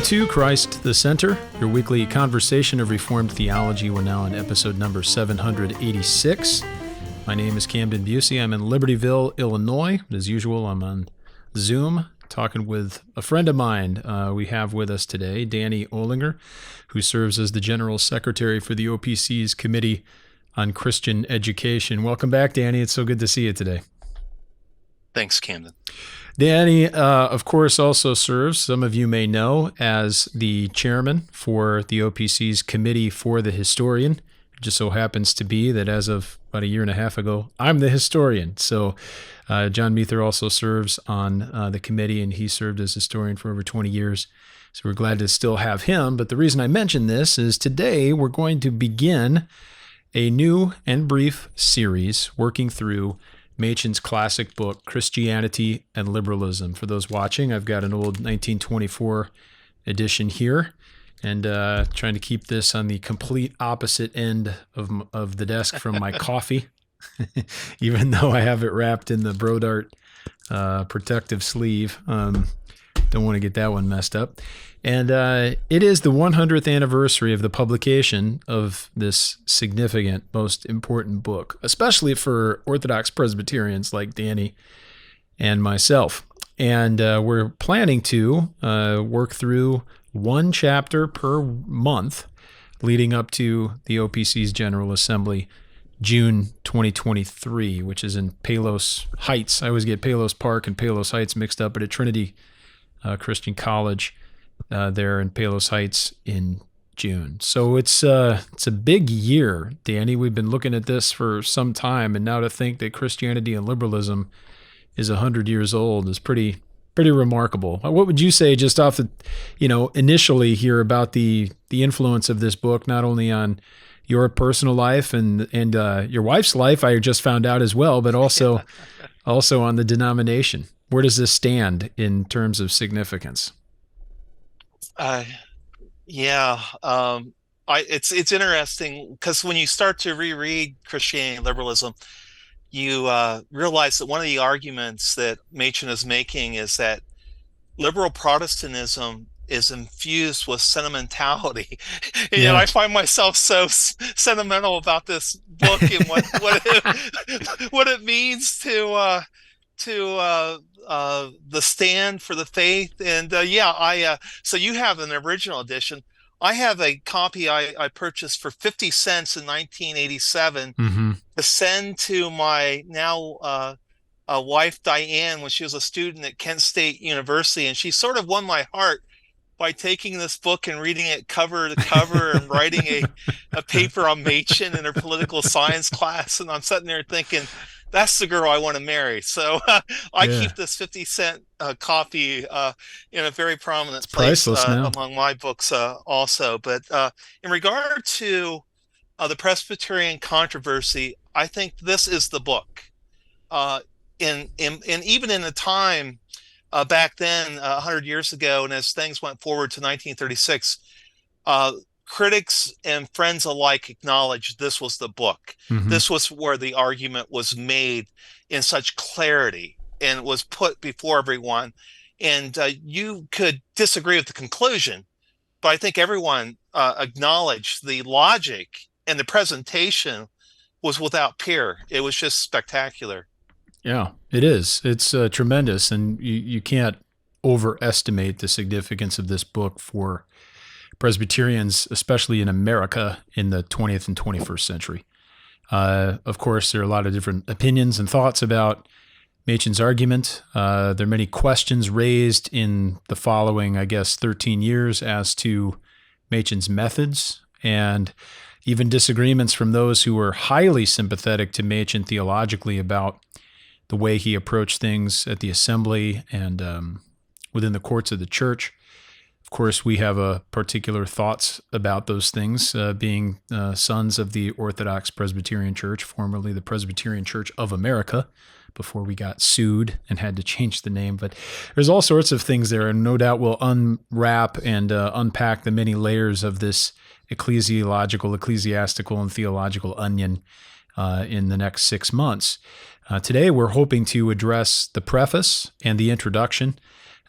to Christ the Center, your weekly conversation of Reformed theology. We're now on episode number 786. My name is Camden Bucey. I'm in Libertyville, Illinois. As usual, I'm on Zoom talking with a friend of mine. We have with us today Danny Olinger, who serves as the General Secretary for the OPC's Committee on Christian Education. Welcome back, Danny. It's so good to see you today. Thanks, Camden. Danny, of course, also serves, some of you may know, as the chairman for the OPC's Committee for the Historian. It just so happens to be that as of about a year and a half ago, I'm the historian. So John Meether also serves on the committee, and he served as historian for over 20 years. So we're glad to still have him. But the reason I mention this is today we're going to begin a new and brief series working through Machen's classic book, Christianity and Liberalism. For those watching, I've got an old 1924 edition here, and trying to keep this on the complete opposite end of the desk from my coffee, even though I have it wrapped in the Brodart protective sleeve. Don't want to get that one messed up. And it is the 100th anniversary of the publication of this significant, most important book, especially for Orthodox Presbyterians like Danny and myself. And we're planning to work through one chapter per month leading up to the OPC's General Assembly, June 2023, which is in Palos Heights. I always get Palos Park and Palos Heights mixed up, but at Trinity Christian College there in Palos Heights in June. So it's a big year, Danny. We've been looking at this for some time, and now to think that Christianity and liberalism is 100 years old is pretty remarkable. What would you say, just off the, initially here, about the influence of this book, not only on your personal life and your wife's life, I just found out as well, but also on the denomination? Where does this stand in terms of significance? It's interesting because when you start to reread Christianity and liberalism, you realize that one of the arguments that Machen is making is that liberal Protestantism is infused with sentimentality. Yeah. I find myself so sentimental about this book and what it means to the stand for the faith. And so you have an original edition. I have a copy I purchased for 50 cents in 1987 to send to my now wife Diane when she was a student at Kent State University, and she sort of won my heart by taking this book and reading it cover to cover and writing a paper on Machen in her political science class. And I'm sitting there thinking, that's the girl I want to marry. So I keep this 50-cent copy in a very prominent place among my books also. But in regard to the Presbyterian controversy, I think this is the book. And even in the time back then, 100 years ago, and as things went forward to 1936, critics and friends alike acknowledged this was the book. This was where the argument was made in such clarity and was put before everyone. And you could disagree with the conclusion, but I think everyone acknowledged the logic, and the presentation was without peer. It was just spectacular. Yeah, it is. It's tremendous, and you can't overestimate the significance of this book for Presbyterians, especially in America in the 20th and 21st century. Of course, there are a lot of different opinions and thoughts about Machen's argument. There are many questions raised in the following, 13 years as to Machen's methods, and even disagreements from those who were highly sympathetic to Machen theologically about the way he approached things at the assembly and within the courts of the church. Of course, we have particular thoughts about those things, being sons of the Orthodox Presbyterian Church, formerly the Presbyterian Church of America, before we got sued and had to change the name. But there's all sorts of things there, and no doubt we'll unwrap and unpack the many layers of this ecclesiastical, and theological onion in the next 6 months. Today, we're hoping to address the preface and the introduction.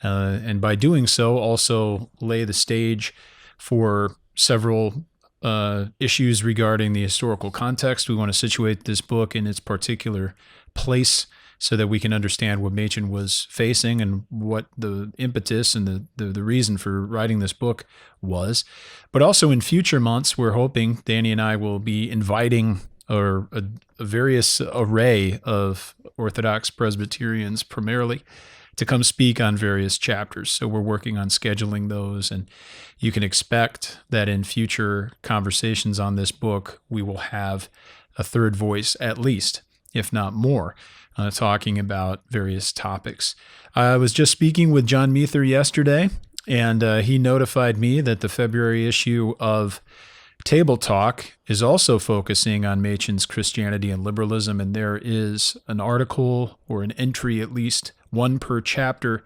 And by doing so, also lay the stage for several issues regarding the historical context. We want to situate this book in its particular place so that we can understand what Machen was facing and what the impetus and the reason for writing this book was. But also in future months, we're hoping Danny and I will be inviting a various array of Orthodox Presbyterians primarily to come speak on various chapters. So we're working on scheduling those, and you can expect that in future conversations on this book, we will have a third voice at least, if not more, talking about various topics. I was just speaking with John Meether yesterday, and he notified me that the February issue of Table Talk is also focusing on Machen's Christianity and Liberalism, and there is an article or an entry, at least one per chapter,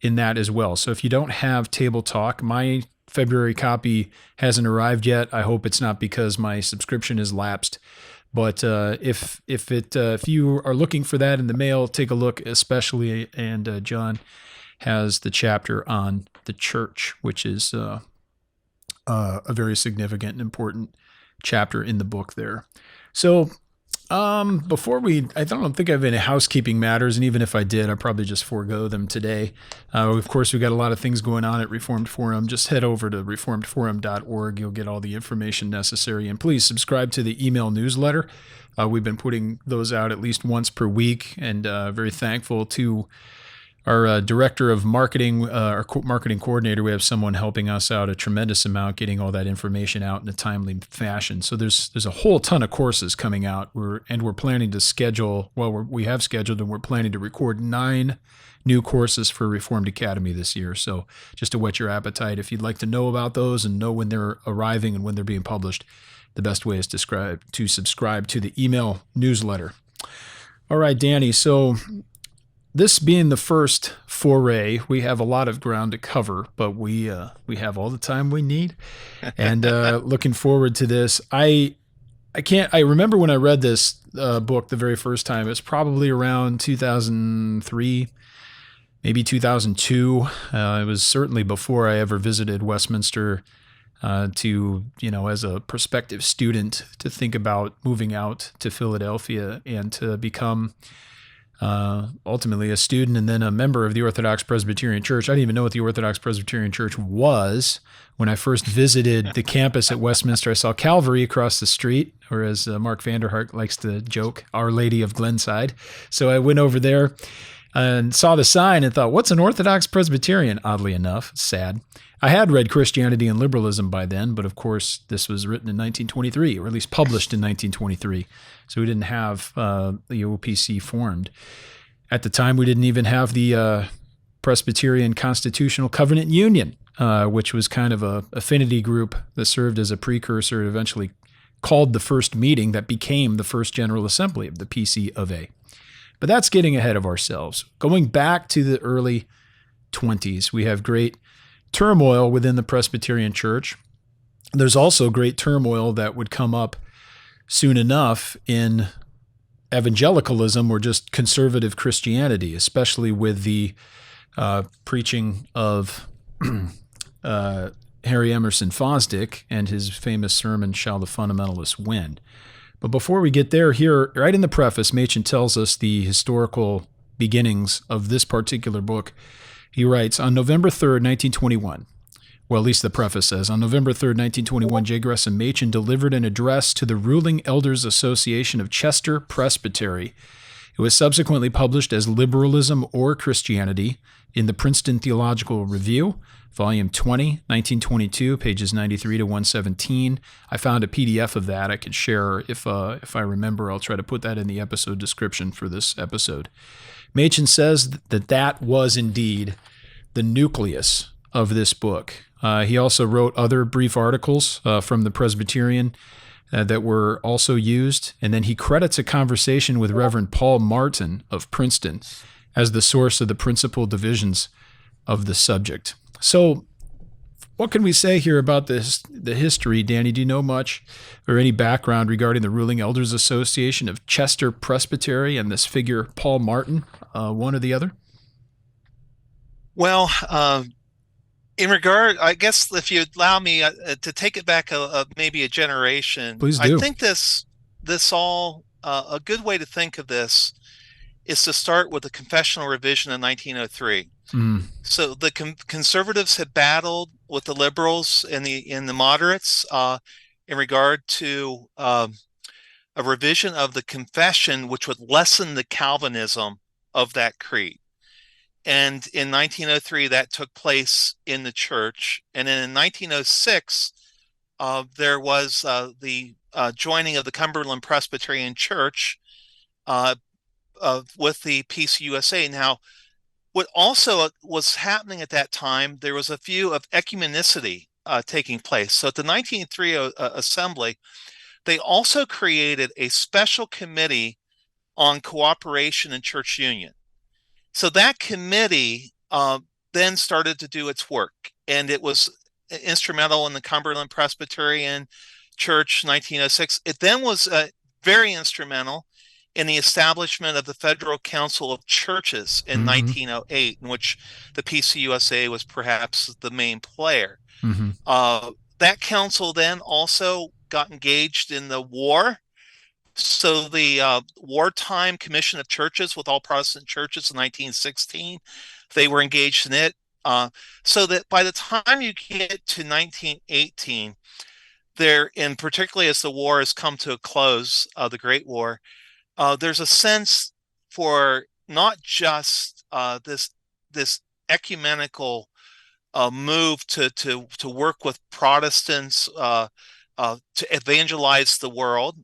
in that as well. So if you don't have Table Talk, my February copy hasn't arrived yet. I hope it's not because my subscription is lapsed. But if you are looking for that in the mail, take a look, especially. And John has the chapter on the church, which is a very significant and important chapter in the book there. So before I don't think I have any housekeeping matters, and even if I did, I'd probably just forego them today. Of course, we've got a lot of things going on at Reformed Forum. Just head over to reformedforum.org. You'll get all the information necessary, and please subscribe to the email newsletter. We've been putting those out at least once per week, and very thankful to our director of marketing, our marketing coordinator. We have someone helping us out a tremendous amount, getting all that information out in a timely fashion. So there's a whole ton of courses coming out. We're planning to schedule. Well, we have scheduled, and we're planning to record 9 new courses for Reformed Academy this year. So just to whet your appetite, if you'd like to know about those and know when they're arriving and when they're being published, the best way is to subscribe to the email newsletter. All right, Danny. So this being the first foray, we have a lot of ground to cover, but we have all the time we need, and looking forward to this. I remember when I read this book the very first time. It's probably around 2003, maybe 2002. It was certainly before I ever visited Westminster as a prospective student, to think about moving out to Philadelphia and to become ultimately a student and then a member of the Orthodox Presbyterian Church. I didn't even know what the Orthodox Presbyterian Church was. When I first visited the campus at Westminster, I saw Calvary across the street, or as Mark Vanderhart likes to joke, Our Lady of Glenside. So I went over there and saw the sign and thought, what's an Orthodox Presbyterian? Oddly enough, sad. I had read Christianity and Liberalism by then, but of course this was written in 1923, or at least published in 1923. So we didn't have the OPC formed. At the time, we didn't even have the Presbyterian Constitutional Covenant Union, which was kind of a affinity group that served as a precursor, eventually called the first meeting that became the first General Assembly of the PC of A. But that's getting ahead of ourselves. Going back to the early 20s, we have great turmoil within the Presbyterian Church. There's also great turmoil that would come up soon enough in evangelicalism, or just conservative Christianity, especially with the preaching of Harry Emerson Fosdick and his famous sermon, Shall the Fundamentalists Win? But before we get there, here, right in the preface, Machen tells us the historical beginnings of this particular book. He writes, on November 3rd, 1921, well, at least the preface says, on November 3rd, 1921, J. Gresham Machen delivered an address to the Ruling Elders Association of Chester Presbytery. It was subsequently published as Liberalism or Christianity in the Princeton Theological Review, Volume 20, 1922, pages 93 to 117. I found a PDF of that I could share if I remember. I'll try to put that in the episode description for this episode. Machen says that was indeed the nucleus of this book. He also wrote other brief articles from the Presbyterian that were also used, and then he credits a conversation with Reverend Paul Martin of Princeton as the source of the principal divisions of the subject. So what can we say here about the history? Danny, do you know much or any background regarding the Ruling Elders Association of Chester Presbytery and this figure, Paul Martin, one or the other? Well, in regard, I guess if you allow me to take it back maybe a generation, Please I do. think this all a good way to think of this is to start with the confessional revision in 1903. Mm. So the conservatives had battled with the liberals and the moderates in regard to a revision of the confession, which would lessen the Calvinism of that creed. And in 1903, that took place in the church. And then in 1906, there was the joining of the Cumberland Presbyterian Church with the PCUSA. Now, what also was happening at that time, there was a view of ecumenicity taking place. So at the 1903 assembly, they also created a special committee on cooperation and church union. So that committee then started to do its work, and it was instrumental in the Cumberland Presbyterian Church 1906. It then was very instrumental in the establishment of the Federal Council of Churches in 1908, in which the PCUSA was perhaps the main player. That council then also got engaged in the war. So the Wartime Commission of Churches with all Protestant churches in 1916, they were engaged in it. So that by the time you get to 1918, there, and particularly as the war has come to a close, the Great War, there's a sense for not just this ecumenical move to work with Protestants to evangelize the world.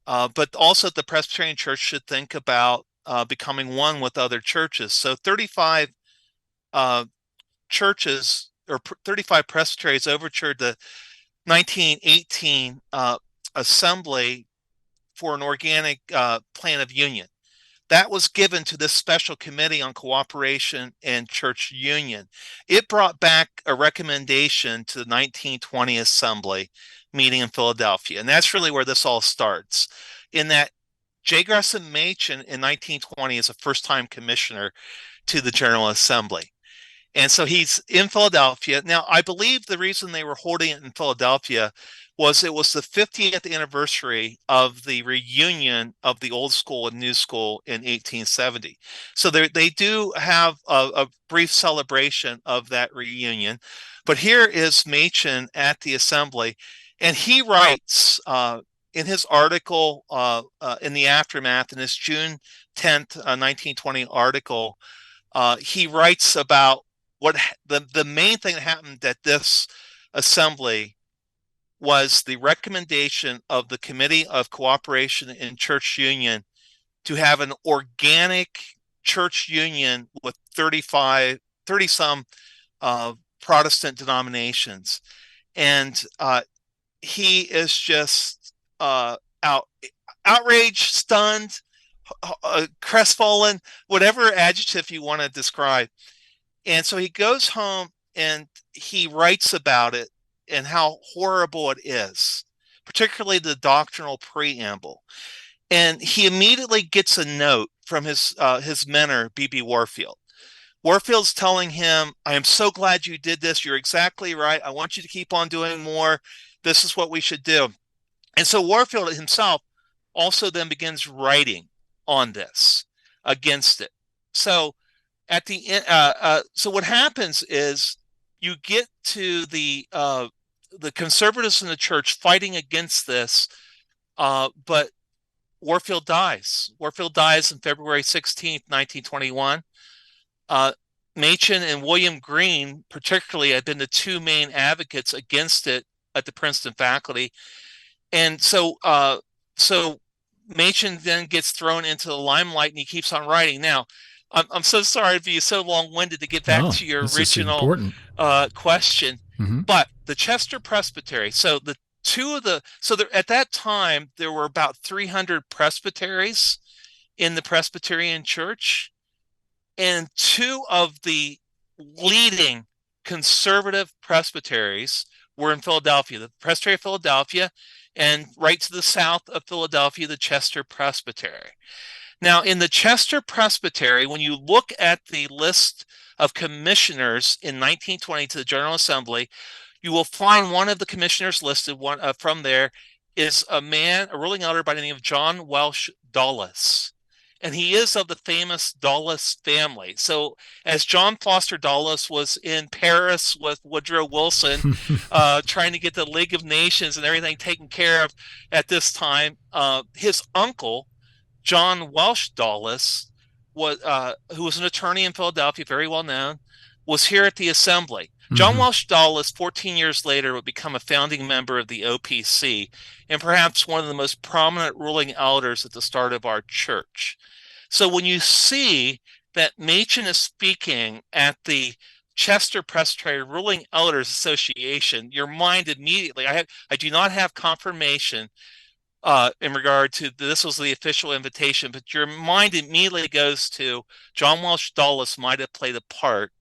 But also the Presbyterian Church should think about becoming one with other churches. So 35 churches or 35 presbyteries overtured the 1918 assembly for an organic plan of union. That was given to this special committee on cooperation and church union. It brought back a recommendation to the 1920 assembly meeting in Philadelphia. And that's really where this all starts. In that J. Gresham Machen in 1920 is a first-time commissioner to the General Assembly. And so he's in Philadelphia. Now, I believe the reason they were holding it in Philadelphia was it was the 50th anniversary of the reunion of the old school and new school in 1870. So they do have a brief celebration of that reunion. But here is Machen at the assembly, and he writes in his article in the aftermath, in his June 10th, 1920 article, he writes about what the main thing that happened at this assembly was the recommendation of the Committee of Cooperation and Church Union to have an organic church union with 30 some Protestant denominations. And he is just outraged, stunned, crestfallen, whatever adjective you want to describe. And so he goes home and he writes about it and how horrible it is, particularly the doctrinal preamble. And he immediately gets a note from his mentor, B.B. Warfield. Warfield's telling him, I am so glad you did this. You're exactly right. I want you to keep on doing more. This is what we should do. And so Warfield himself also then begins writing on this, against it. So at the end, so what happens is you get to the conservatives in the church fighting against this, but Warfield dies. Warfield dies on February 16th, 1921. Machen and William Green, particularly, had been the two main advocates against it at the Princeton faculty. And so Machen then gets thrown into the limelight and he keeps on writing. Now, I'm so sorry to be so long-winded to get back to your original question, but the Chester Presbytery. So at that time there were about 300 presbyteries in the Presbyterian Church, and two of the leading conservative presbyteries were in Philadelphia: the Presbytery of Philadelphia, and right to the south of Philadelphia, the Chester Presbytery. Now, in the Chester Presbytery, when you look at the list of commissioners in 1920 to the General Assembly, you will find one of the commissioners listed from there is a ruling elder by the name of John Welsh Dulles. And he is of the famous Dulles family. So as John Foster Dulles was in Paris with Woodrow Wilson, trying to get the League of Nations and everything taken care of at this time, his uncle, John Welsh Dulles, who was an attorney in Philadelphia, very well known, was here at the assembly. John Welsh Dulles, 14 years later, would become a founding member of the OPC and perhaps one of the most prominent ruling elders at the start of our church. So when you see that Machen is speaking at the Chester Presbytery Ruling Elders Association, your mind immediately, I do not have confirmation in regard to this was the official invitation, but your mind immediately goes to John Welsh Dulles might have played a part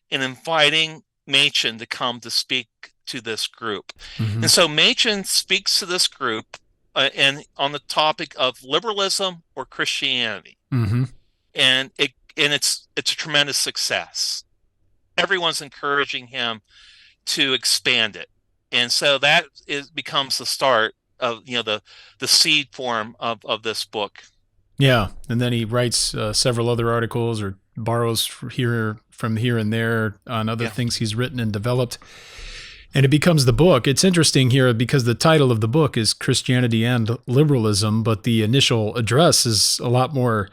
in inviting Machen to come to speak to this group. And so Machen speaks to this group and on the topic of liberalism or Christianity. And it's a tremendous success. Everyone's encouraging him to expand it. And so that becomes the start of the seed form of this book. Yeah, and then he writes several other articles or borrows from here and there on other things he's written and developed, and it becomes the book. It's interesting here because the title of the book is Christianity and Liberalism, but the initial address is a lot more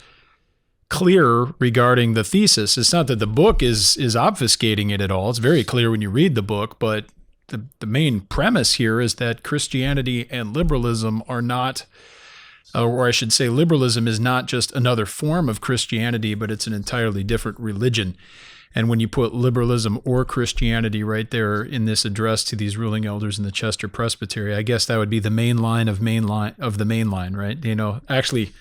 clear regarding the thesis. It's not that the book is obfuscating it at all. It's very clear when you read the book, but the main premise here is that Christianity and liberalism are not, or I should say liberalism is not just another form of Christianity, but it's an entirely different religion. And when you put liberalism or Christianity right there in this address to these ruling elders in the Chester Presbytery, I guess that would be the main line of the main line, right? Actually,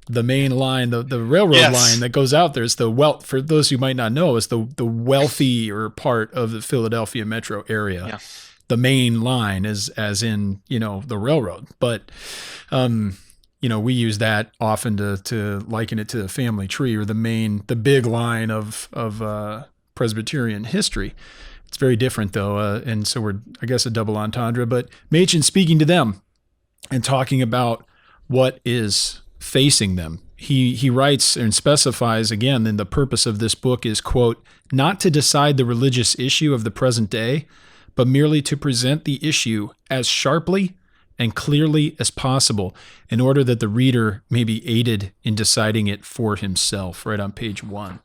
the main line, the railroad line that goes out there is for those who might not know, is the wealthier part of the Philadelphia metro area. Yeah. The main line is as in, the railroad. But, we use that often to liken it to the family tree or the big line of Presbyterian history. It's very different though. And so we're, I guess, a double entendre, but Machen speaking to them and talking about what is facing them. He writes and specifies again, and the purpose of this book is, quote, not to decide the religious issue of the present day, but merely to present the issue as sharply and clearly as possible in order that the reader may be aided in deciding it for himself, right on page 1.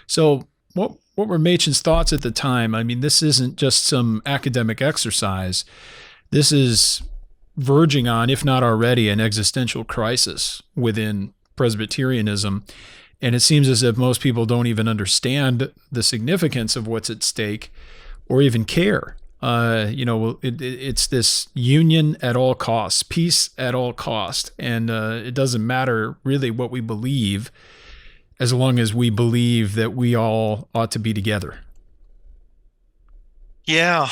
So what were Machen's thoughts at the time? I mean, this isn't just some academic exercise. This is verging on, if not already, an existential crisis within Presbyterianism. And it seems as if most people don't even understand the significance of what's at stake or even care. It's this union at all costs, peace at all cost. And it doesn't matter really what we believe as long as we believe that we all ought to be together. Yeah.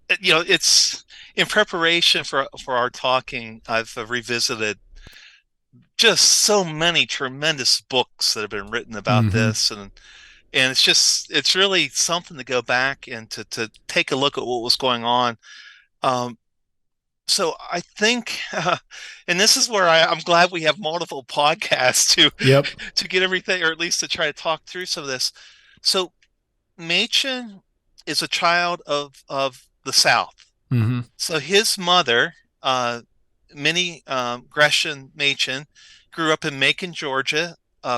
It's in preparation for our talking, I've revisited just so many tremendous books that have been written about this. And it's really something to go back and to take a look at what was going on. So I think, and this is where I'm glad we have multiple podcasts to get everything, or at least to try to talk through some of this. So Machen is a child of the South. So his mother, Minnie Gresham Machen, grew up in Macon, Georgia,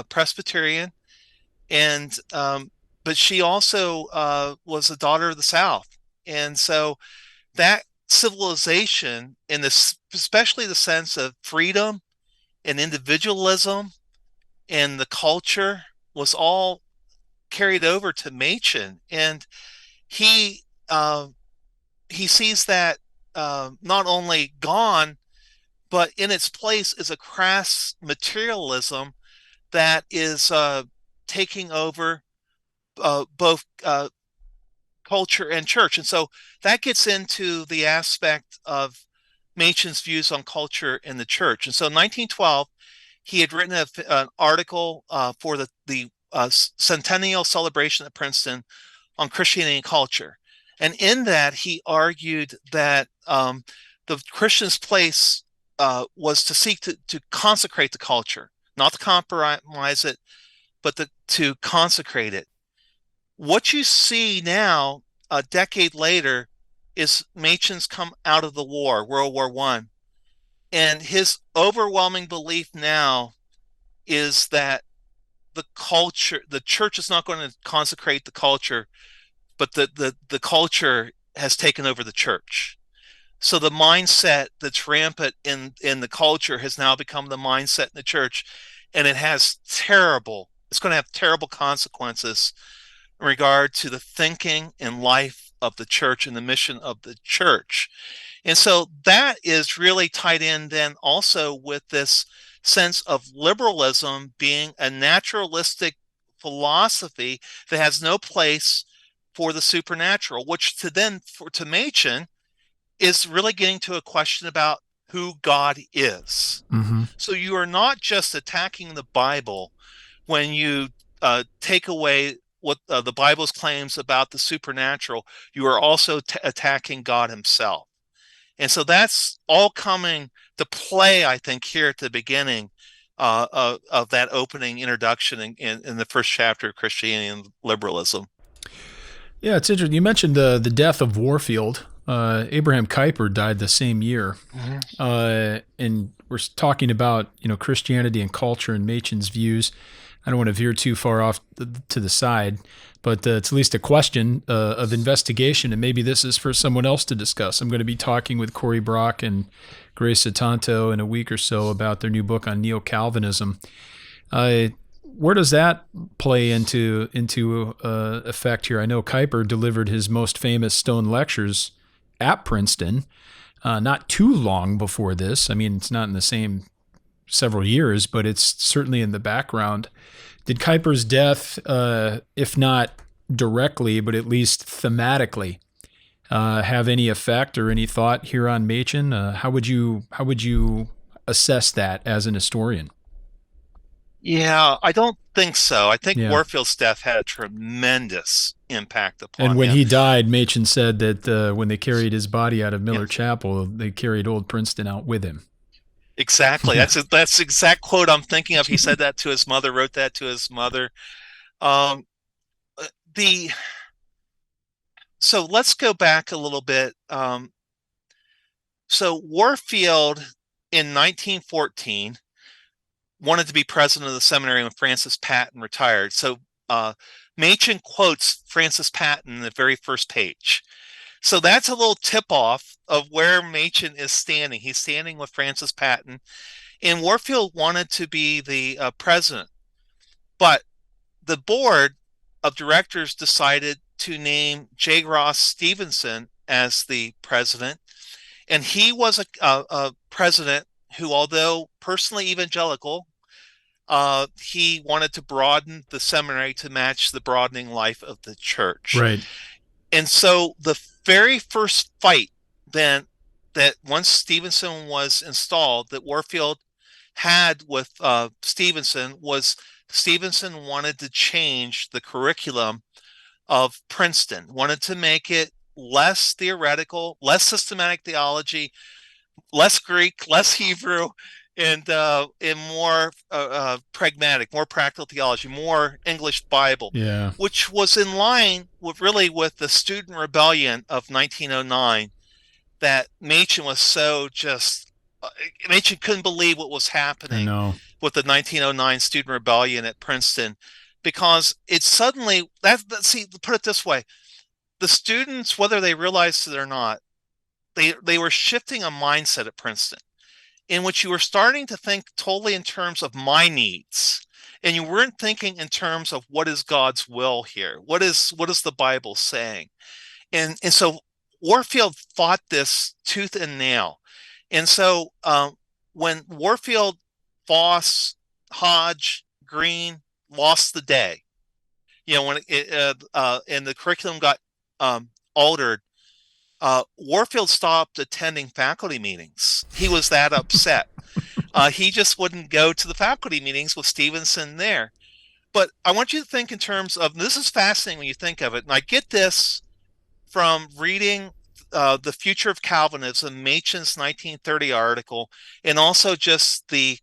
Presbyterian. And but she also was a daughter of the South, and so that civilization, in this, especially the sense of freedom and individualism and the culture, was all carried over to Machen, and he sees that not only gone, but in its place is a crass materialism that is taking over both culture and church. And so that gets into the aspect of Machen's views on culture in the church. And so in 1912, he had written an article for the centennial celebration at Princeton on Christianity and culture. And in that, he argued that the Christian's place was to seek to consecrate the culture, not to compromise it, but to consecrate it. What you see now, a decade later, is Machen's come out of the war, World War I. And his overwhelming belief now is that the church is not going to consecrate the culture, but the culture has taken over the church. So the mindset that's rampant in the culture has now become the mindset in the church, and it's going to have terrible consequences in regard to the thinking and life of the church and the mission of the church. And so that is really tied in then also with this sense of liberalism being a naturalistic philosophy that has no place for the supernatural, which to Machen is really getting to a question about who God is. Mm-hmm. So you are not just attacking the Bible when you take away what the Bible's claims about the supernatural. You are also attacking God himself. And so that's all coming to play, I think, here at the beginning of that opening introduction in the first chapter of Christianity and liberalism. Yeah, it's interesting. You mentioned the death of Warfield. Abraham Kuyper died the same year. Mm-hmm. And we're talking about, Christianity and culture and Machen's views. I don't want to veer too far off to the side, but it's at least a question of investigation, and maybe this is for someone else to discuss. I'm going to be talking with Corey Brock and Grace Satanto in a week or so about their new book on neo-Calvinism. Where does that play into effect here? I know Kuyper delivered his most famous Stone lectures at Princeton not too long before this. I mean, it's not in the same several years, but it's certainly in the background. Did Kuyper's death, if not directly, but at least thematically, have any effect or any thought here on Machen? How would you assess that as an historian? Yeah, I don't think so. I think Yeah. Warfield's death had a tremendous impact upon And when him. he died, Machen said that when they carried his body out of Miller Yeah. Chapel, they carried old Princeton out with him. Exactly. That's the exact quote I'm thinking of. He said that to his mother, wrote that to his mother. So let's go back a little bit. So Warfield in 1914 wanted to be president of the seminary when Francis Patton retired. So Machen quotes Francis Patton in the very first page. So that's a little tip-off of where Machen is standing. He's standing with Francis Patton, and Warfield wanted to be the president. But the board of directors decided to name J. Ross Stevenson as the president, and he was a president who, although personally evangelical, he wanted to broaden the seminary to match the broadening life of the church. Right. And so the very first fight then that once Stevenson was installed that Warfield had with Stevenson was Stevenson wanted to change the curriculum of Princeton, wanted to make it less theoretical, less systematic theology, less Greek, less Hebrew, and more pragmatic, more practical theology, more English Bible, Yeah. which was in line with the student rebellion of 1909 that Machen was so just, Machen couldn't believe what was happening with the 1909 student rebellion at Princeton, because it suddenly, put it this way, the students, whether they realized it or not, they were shifting a mindset at Princeton in which you were starting to think totally in terms of my needs, and you weren't thinking in terms of what is God's will here, what is the Bible saying, and so Warfield fought this tooth and nail. And so when Warfield, Foss, Hodge, Green lost the day, when and the curriculum got altered, Warfield stopped attending faculty meetings. He was that upset. He just wouldn't go to the faculty meetings with Stevenson there. But I want you to think in terms of, this is fascinating when you think of it, and I get this from reading The Future of Calvinism, Machen's 1930 article, and also just the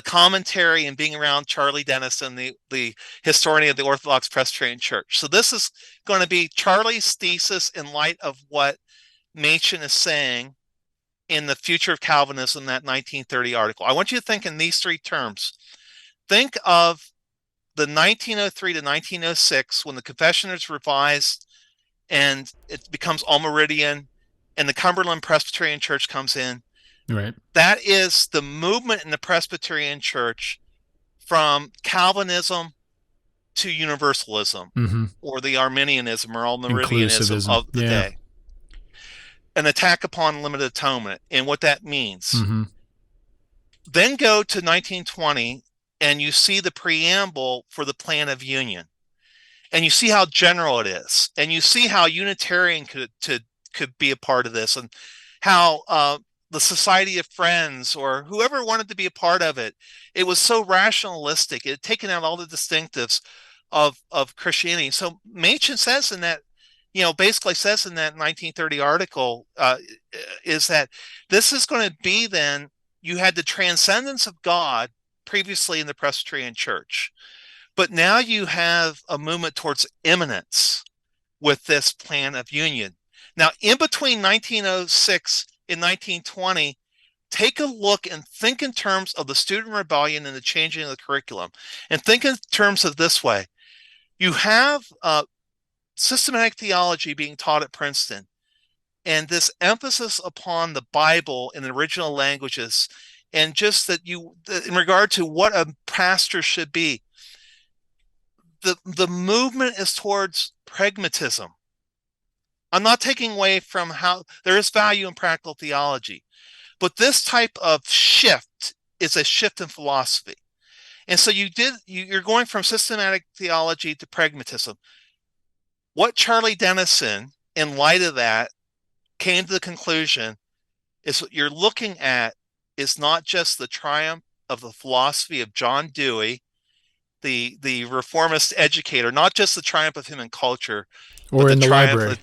commentary and being around Charlie Dennison, the historian of the Orthodox Presbyterian Church. So this is going to be Charlie's thesis in light of what Machen is saying in The Future of Calvinism, that 1930 article. I want you to think in these three terms. Think of the 1903 to 1906 when the Confession is revised and it becomes All Meridian and the Cumberland Presbyterian Church comes in. Right. That is the movement in the Presbyterian Church from Calvinism to Universalism, or the Arminianism or All Meridianism of the day. An attack upon limited atonement and what that means. Then go to 1920 and you see the preamble for the Plan of Union. And you see how general it is. And you see how Unitarian could be a part of this, and how the Society of Friends or whoever wanted to be a part of it, it was so rationalistic. It had taken out all the distinctives of Christianity. So Machen says in that, basically says in that 1930 article, is that this is going to be then, you had the transcendence of God previously in the Presbyterian Church. But now you have a movement towards immanence with this Plan of Union. Now, in between 1906 and 1920, take a look and think in terms of the student rebellion and the changing of the curriculum. And think in terms of this way. You have systematic theology being taught at Princeton, and this emphasis upon the Bible in the original languages, and just that in regard to what a pastor should be. The movement is towards pragmatism. I'm not taking away from how there is value in practical theology, but this type of shift is a shift in philosophy. And so you're going from systematic theology to pragmatism. What Charlie Dennison, in light of that, came to the conclusion is what you're looking at is not just the triumph of the philosophy of John Dewey, the reformist educator, not just the triumph of him in culture, or in the library.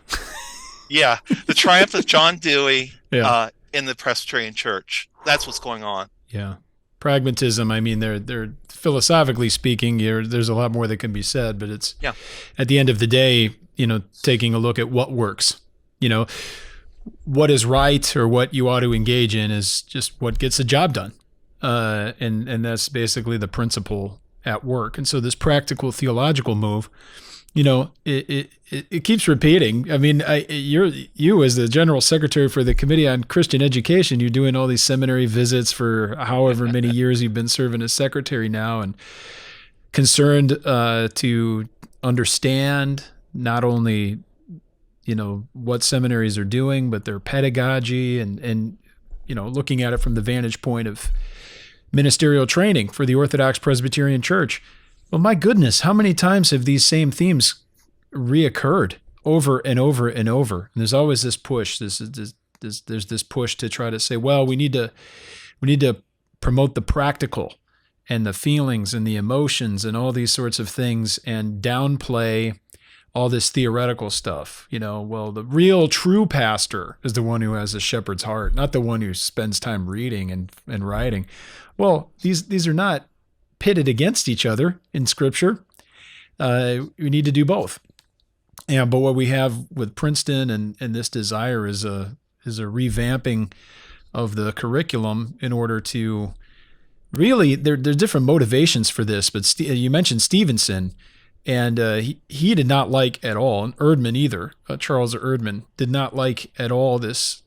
The triumph of John Dewey in the Presbyterian Church. That's what's going on. Yeah. Pragmatism, I mean, they're philosophically speaking, there's a lot more that can be said, but it's at the end of the day, taking a look at what works. What is right or what you ought to engage in is just what gets the job done. And that's basically the principle at work. And so this practical theological move, it keeps repeating. I mean, you as the general secretary for the Committee on Christian Education, you're doing all these seminary visits for however many years you've been serving as secretary now, and concerned to understand not only what seminaries are doing, but their pedagogy and looking at it from the vantage point of ministerial training for the Orthodox Presbyterian Church. Well, my goodness, how many times have these same themes reoccurred over and over and over? And there's always this push. There's this push to try to say, well, we need to promote the practical and the feelings and the emotions and all these sorts of things, and downplay all this theoretical stuff. Well, the real true pastor is the one who has a shepherd's heart, not the one who spends time reading and writing. Well, these are not pitted against each other in Scripture. We need to do both. But what we have with Princeton and this desire is a revamping of the curriculum in order to really, there's different motivations for this. But you mentioned Stevenson, and he did not like at all, and Erdman either. Charles Erdman did not like at all this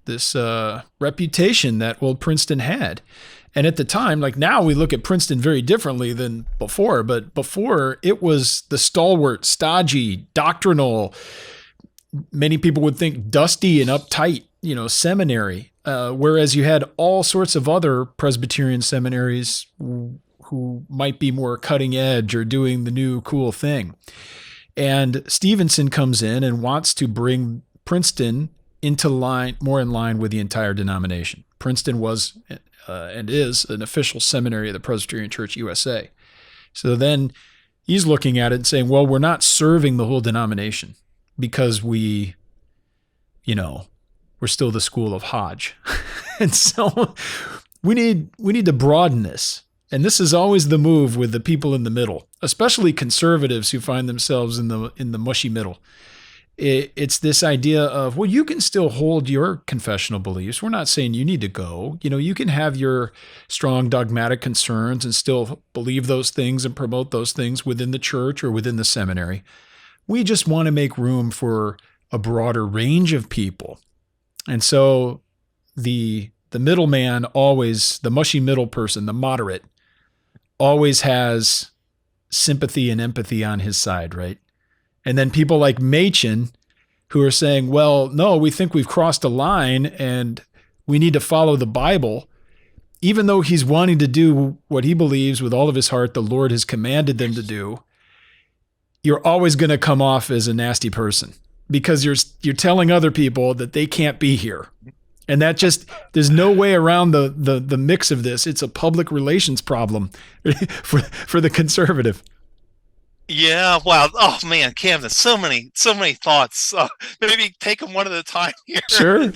reputation that old Princeton had. And at the time, like now, we look at Princeton very differently than before. But before, it was the stalwart, stodgy, doctrinal, many people would think dusty and uptight, seminary. Whereas you had all sorts of other Presbyterian seminaries who might be more cutting edge or doing the new cool thing. And Stevenson comes in and wants to bring Princeton into line, more in line with the entire denomination. Princeton was and is an official seminary of the Presbyterian Church USA. So then he's looking at it and saying, well, we're not serving the whole denomination because we're still the school of Hodge. And so we need to broaden this. And this is always the move with the people in the middle, especially conservatives who find themselves in the mushy middle. It's this idea of, well, you can still hold your confessional beliefs. We're not saying you need to go. You can have your strong dogmatic concerns and still believe those things and promote those things within the church or within the seminary. We just want to make room for a broader range of people. And so the middleman always, the mushy middle person, the moderate, always has sympathy and empathy on his side, right? And then people like Machen, who are saying, well, no, we think we've crossed a line and we need to follow the Bible, even though he's wanting to do what he believes with all of his heart the Lord has commanded them to do. You're always going to come off as a nasty person because you're telling other people that they can't be here. And that there's no way around the mix of this. It's a public relations problem for the conservative. Yeah, wow. Oh man, Camden, so many thoughts. Maybe take them one at a time here. Sure.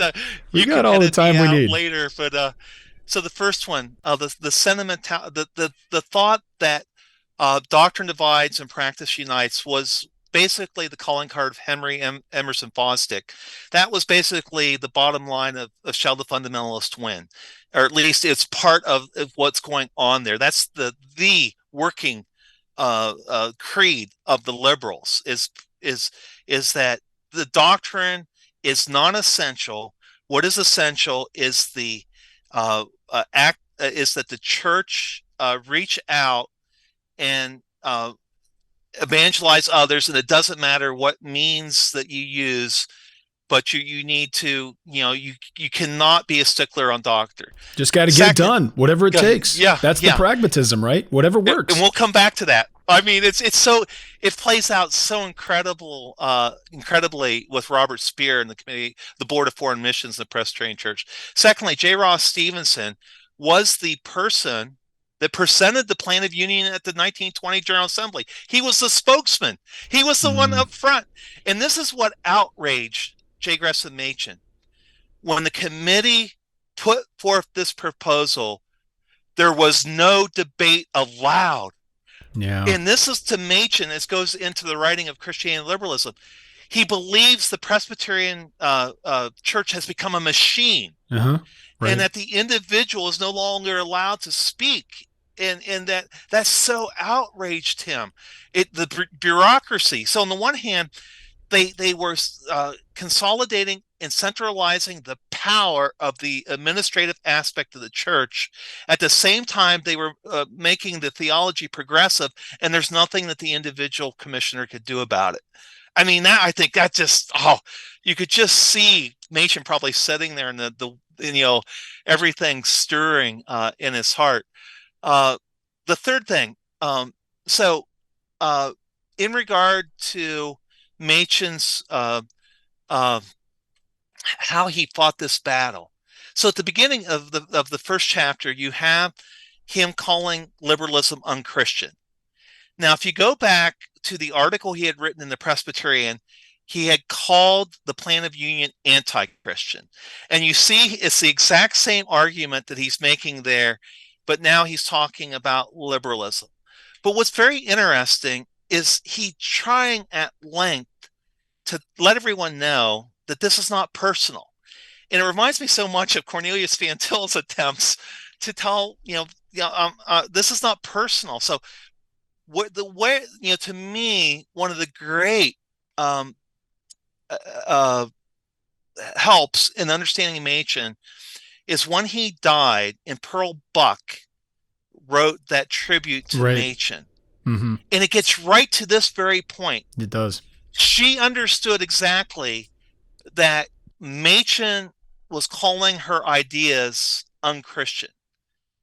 We got all the time we need later. But so the first one, the sentimental, the thought that doctrine divides and practice unites was basically the calling card of Henry Emerson Fosdick. That was basically the bottom line of Shall the Fundamentalist Win? Or at least it's part of what's going on there. That's the working creed of the liberals is that the doctrine is non-essential. What is essential is the is that the church reach out and evangelize others, and it doesn't matter what means that you use, but you need to, you cannot be a stickler on doctrine. Just got to get it done, whatever it takes. Yeah, that's the pragmatism, right? Whatever works. And we'll come back to that. I mean, it plays out so incredibly with Robert Speer and the Board of Foreign Missions, the Presbyterian Church. Secondly, J. Ross Stevenson was the person that presented the Plan of Union at the 1920 General Assembly. He was the spokesman. He was the one up front. And this is what outraged J. Gresham Machen. When the committee put forth this proposal, there was no debate allowed. Yeah. And this is to Machen, as goes into the writing of Christianity and Liberalism. He believes the Presbyterian church has become a machine. Uh-huh. Right. And that the individual is no longer allowed to speak, and that so outraged him. The bureaucracy. So on the one hand, they were consolidating and centralizing the power of the administrative aspect of the church. At the same time, they were making the theology progressive, and there's nothing that the individual commissioner could do about it. I mean, I think that just, you could just see Machen probably sitting there and everything stirring in his heart. The third thing, in regard to Machen's how he fought this battle. So at the beginning of the first chapter, you have him calling liberalism unchristian. Now, if you go back to the article he had written in the Presbyterian, he had called the Plan of Union anti-Christian. And you see it's the exact same argument that he's making there, but now he's talking about liberalism. But what's very interesting is he trying at length to let everyone know that this is not personal. And it reminds me so much of Cornelius Van Til's attempts to tell, this is not personal. So to me, one of the great helps in understanding Machen is when he died, and Pearl Buck wrote that tribute to Machen. Mm-hmm. And it gets right to this very point. It does. She understood exactly that Machen was calling her ideas unchristian.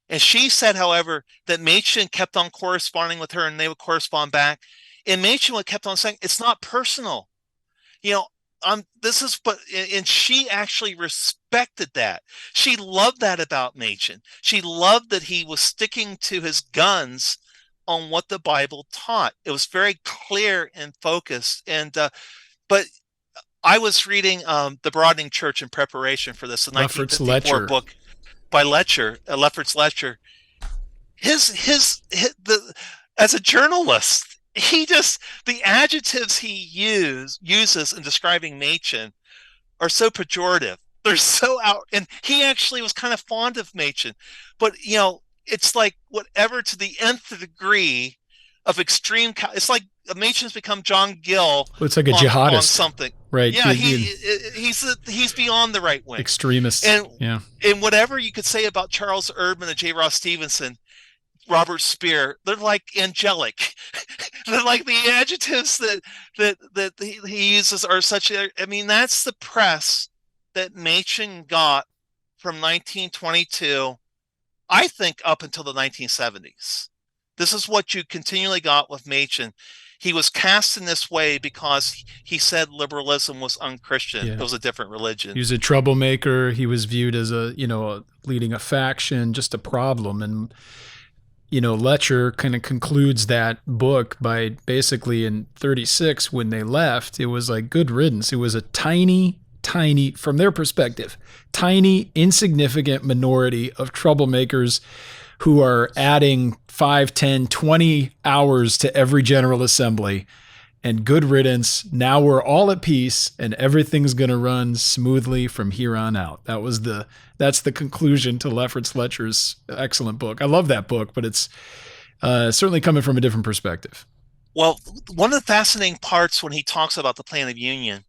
And she said, however, that Machen kept on corresponding with her and they would correspond back. And Machen kept on saying, it's not personal. this is, but, and she actually respected that. She loved that about Machen. She loved that he was sticking to his guns on what the Bible taught. It was very clear and focused. And, but I was reading The Broadening Church in preparation for this, the Lefferts 1954 Letcher. book by Letcher, Lefferts Letcher. As a journalist, the adjectives he uses in describing Machen are so pejorative. They're so out, and he actually was kind of fond of Machen, but it's like whatever to the nth degree of extreme. It's like Machen's become John Gill. Well, it's like a jihadist on something, right? Yeah, he's beyond the right wing, extremist, and yeah. And whatever you could say about Charles Erdman and J. Ross Stevenson, Robert Speer, they're like angelic. They're like the adjectives that he uses are such. I mean, that's the press that Machen got from 1922, I think, up until the 1970s. This is what you continually got with Machen. He was cast in this way because he said liberalism was unchristian. Yeah. It was a different religion. He was a troublemaker. He was viewed as leading a faction, just a problem. And Letcher kind of concludes that book by basically in 1936, when they left, it was like good riddance. It was a tiny, from their perspective, tiny, insignificant minority of troublemakers who are adding 5, 10, 20 hours to every General Assembly, and good riddance. Now we're all at peace and everything's going to run smoothly from here on out. That's the conclusion to Lefferts Letcher's excellent book. I love that book, but it's certainly coming from a different perspective. Well, one of the fascinating parts when he talks about the Plan of Union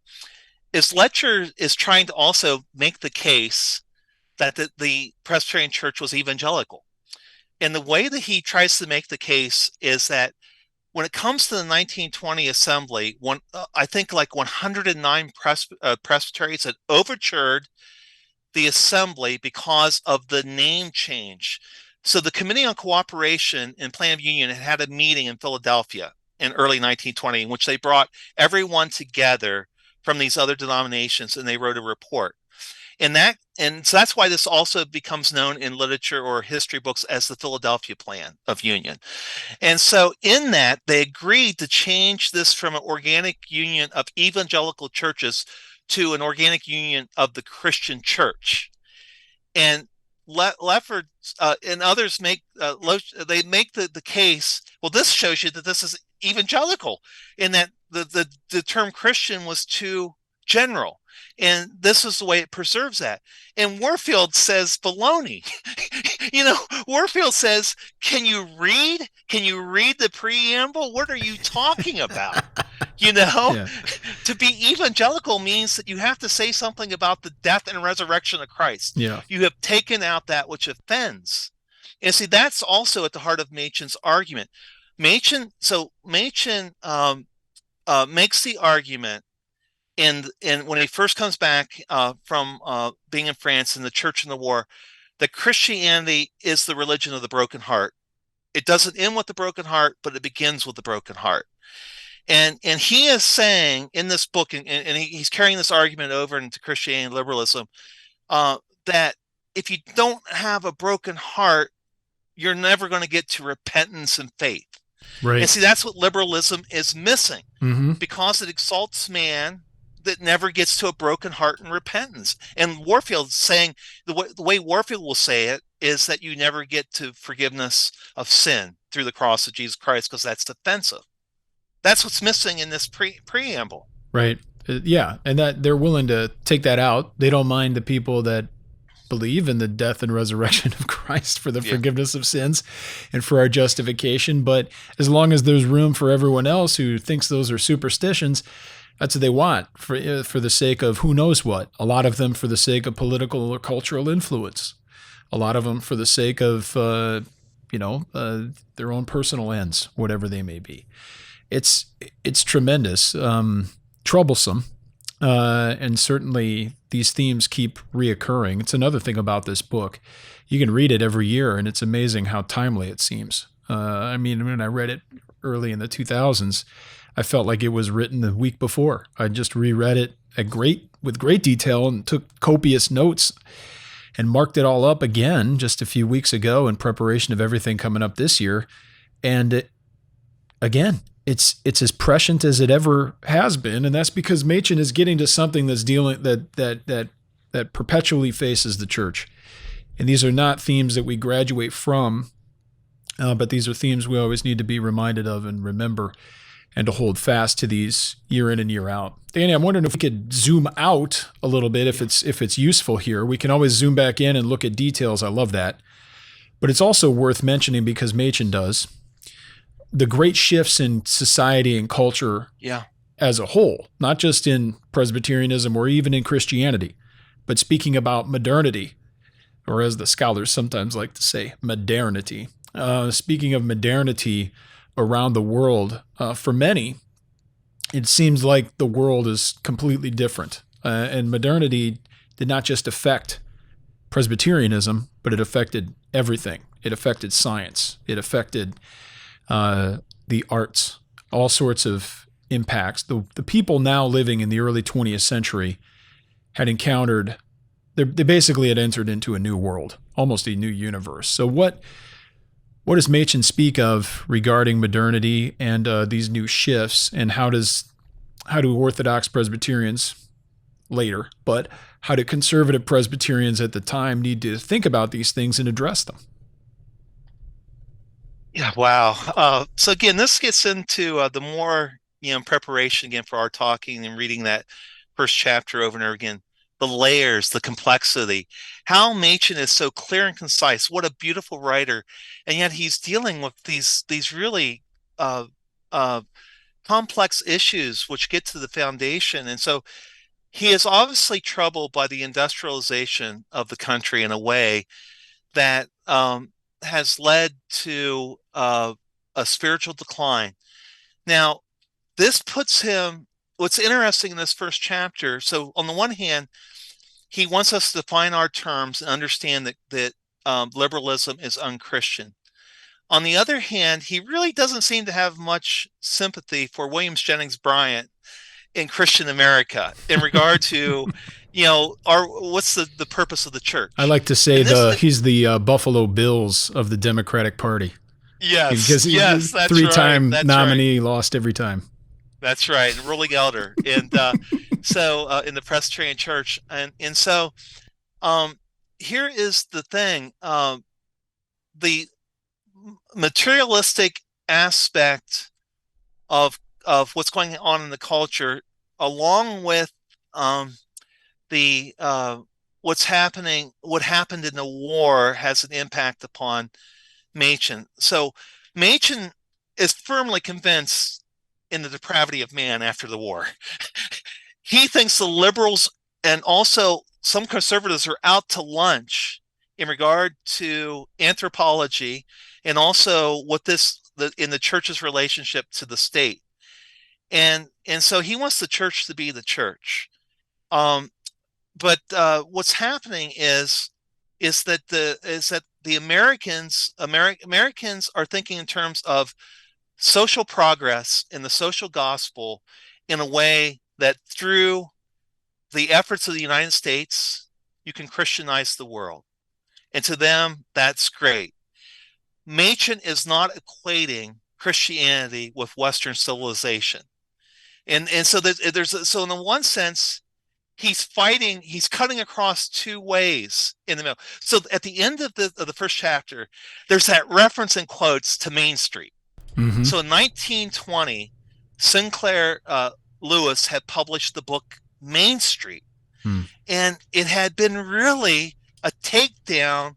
is Letcher is trying to also make the case that the Presbyterian Church was evangelical. And the way that he tries to make the case is that when it comes to the 1920 assembly, I think like 109 presbyteries had overturned the assembly because of the name change. So the Committee on Cooperation and Plan of Union had a meeting in Philadelphia in early 1920 in which they brought everyone together from these other denominations, and they wrote a report. And so that's why this also becomes known in literature or history books as the Philadelphia Plan of Union. And so in that, they agreed to change this from an organic union of evangelical churches to an organic union of the Christian church. And Lefford and others make the case, well, this shows you that this is evangelical, in that the term Christian was too general. And this is the way it preserves that. And Warfield says baloney. Warfield says, can you read the preamble? What are you talking about? Yeah. To be evangelical means that you have to say something about the death and resurrection of Christ. Yeah. You have taken out that which offends. And see, that's also at the heart of Machen's argument. Machen makes the argument, and when he first comes back from being in France and the church in the war, that Christianity is the religion of the broken heart. It doesn't end with the broken heart, but it begins with the broken heart. And he is saying in this book, and he's carrying this argument over into Christianity and liberalism, that if you don't have a broken heart, you're never going to get to repentance and faith. Right. And see, that's what liberalism is missing, because it exalts man that never gets to a broken heart and repentance. And Warfield's saying, the way Warfield will say it is that you never get to forgiveness of sin through the cross of Jesus Christ, because that's offensive. That's what's missing in this preamble. Right. Yeah. And that they're willing to take that out. They don't mind the people that believe in the death and resurrection of Christ for the forgiveness of sins and for our justification. But as long as there's room for everyone else who thinks those are superstitions, that's what they want for the sake of who knows what. A lot of them for the sake of political or cultural influence. A lot of them for the sake of, their own personal ends, whatever they may be. It's tremendous, troublesome, and certainly these themes keep reoccurring. It's another thing about this book. You can read it every year, and it's amazing how timely it seems. When I read it early in the 2000s, I felt like it was written the week before. I just reread it with great detail and took copious notes and marked it all up again just a few weeks ago in preparation of everything coming up this year. And again, it's as prescient as it ever has been, and that's because Machen is getting to something that's dealing that perpetually faces the church. And these are not themes that we graduate from, but these are themes we always need to be reminded of and remember, and to hold fast to these year in and year out. Danny, I'm wondering if we could zoom out a little bit, if it's useful here. We can always zoom back in and look at details. I love that. But it's also worth mentioning, because Machen does, the great shifts in society and culture as a whole, not just in Presbyterianism or even in Christianity, but speaking about modernity, or as the scholars sometimes like to say, modernity. Speaking of modernity around the world, for many, it seems like the world is completely different. And modernity did not just affect Presbyterianism, but it affected everything. It affected science. It affected the arts, all sorts of impacts. The people now living in the early 20th century had encountered, they basically had entered into a new world, almost a new universe. So what does Machen speak of regarding modernity and these new shifts, and how do Orthodox Presbyterians later, but how do conservative Presbyterians at the time need to think about these things and address them? Yeah, wow. So again, this gets into the more, in preparation again for our talking and reading that first chapter over and over again, the layers, the complexity, how Machen is so clear and concise. What a beautiful writer. And yet he's dealing with these really uh, uh, complex issues which get to the foundation. And so he is obviously troubled by the industrialization of the country in a way that has led to a spiritual decline. Now, this puts him, what's interesting in this first chapter, so on the one hand, he wants us to define our terms and understand that liberalism is unchristian. On the other hand, he really doesn't seem to have much sympathy for Williams Jennings Bryan in Christian America in regard to, what's the purpose of the I church? like to say he's the Buffalo Bills of the Democratic Party, because he's Yes, a that's right. three-time That's right. nominee, lost every time. That's right. Ruling elder. And so in the Presbyterian Church. And so um, here is the thing. The materialistic aspect of what's going on in the culture, along with the what happened in the war, has an impact upon Machen. So Machen is firmly convinced in the depravity of man after the war. He thinks the liberals and also some conservatives are out to lunch in regard to anthropology, and also in the church's relationship to the state. And so he wants the church to be the church. But what's happening is that the Americans are thinking in terms of social progress in the social gospel, in a way that through the efforts of the United States, you can Christianize the world. And to them, that's great. Machen is not equating Christianity with Western civilization. And so so in the one sense, he's cutting across two ways in the middle. So at the end of the first chapter, there's that reference in quotes to Main Street. Mm-hmm. So in 1920, Sinclair Lewis had published the book Main Street. And it had been really a takedown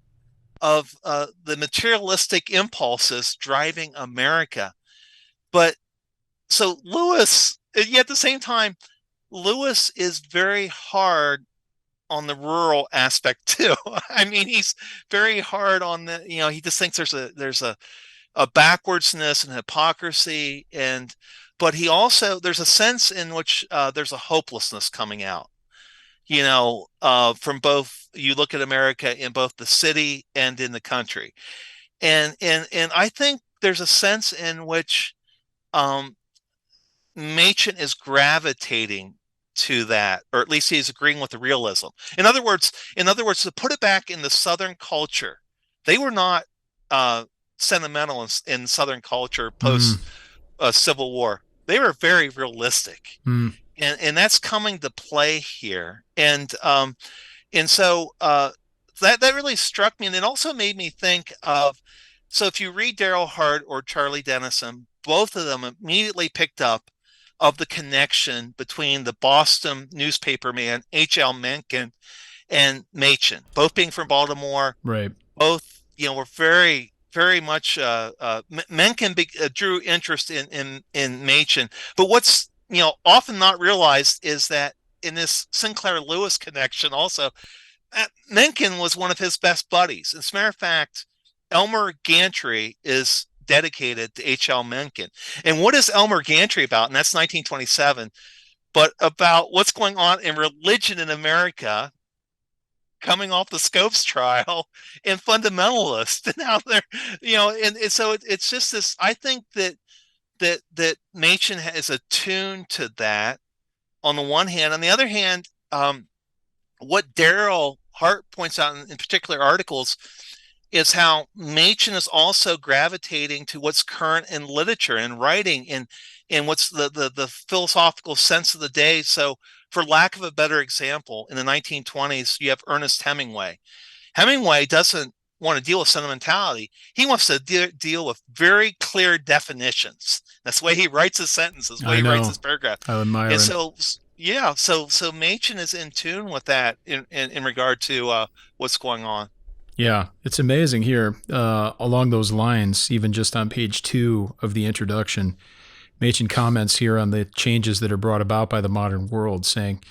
of the materialistic impulses driving America. But so Lewis, yet at the same time, Lewis is very hard on the rural aspect too. I mean, he's very hard on he just thinks there's a backwardsness and hypocrisy, but he also, there's a sense in which there's a hopelessness coming out, from both, you look at America in both the city and in the country. And I think there's a sense in which Machen is gravitating to that, or at least he's agreeing with the realism. In other words, to put it back in the Southern culture, they were not sentimental in Southern culture Mm, post Civil War. They were very realistic, mm, and that's coming to play here. And that really struck me, and it also made me think of. So if you read Daryl Hart or Charlie Dennison, both of them immediately picked up of the connection between the Boston newspaper man H.L. Mencken and Machen, both being from Baltimore. right. Both, were very, very much. Mencken drew interest in Machen, but what's often not realized is that in this Sinclair Lewis connection, also Mencken was one of his best buddies. As a matter of fact, Elmer Gantry is dedicated to H.L. Mencken. And what is Elmer Gantry about? And that's 1927, but about what's going on in religion in America coming off the Scopes trial and fundamentalist. And now they're, and so it's just this, I think that Machen is attuned to that on the one hand. On the other hand, what Daryl Hart points out in particular articles is how Machen is also gravitating to what's current in literature and writing and what's the philosophical sense of the day. So for lack of a better example, in the 1920s, you have Ernest Hemingway. Hemingway doesn't want to deal with sentimentality. He wants to deal with very clear definitions. That's the way he writes his sentences, the way he writes his paragraph. I admire And him. so Machen is in tune with that in regard to what's going on. Yeah, it's amazing here. Along those lines, even just on page 2 of the introduction, Machen comments here on the changes that are brought about by the modern world, saying,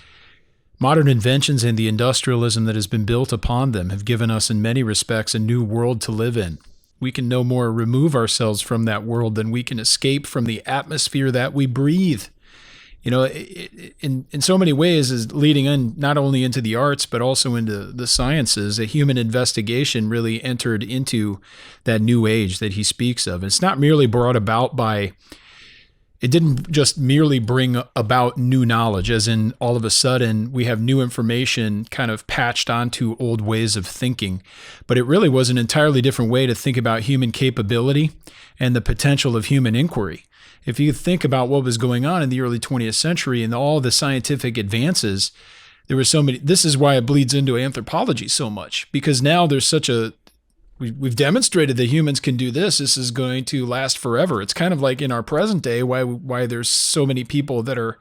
modern inventions and the industrialism that has been built upon them have given us in many respects a new world to live in. We can no more remove ourselves from that world than we can escape from the atmosphere that we breathe. In so many ways is leading in not only into the arts, but also into the sciences. A human investigation really entered into that new age that he speaks of. It's not merely brought about by, it didn't just merely bring about new knowledge, as in all of a sudden we have new information kind of patched onto old ways of thinking, but it really was an entirely different way to think about human capability and the potential of human inquiry. If you think about what was going on in the early 20th century and all the scientific advances, there were so many. This is why it bleeds into anthropology so much, because now there's such a, we've demonstrated that humans can do this. This is going to last forever. It's kind of like in our present day, why there's so many people that are,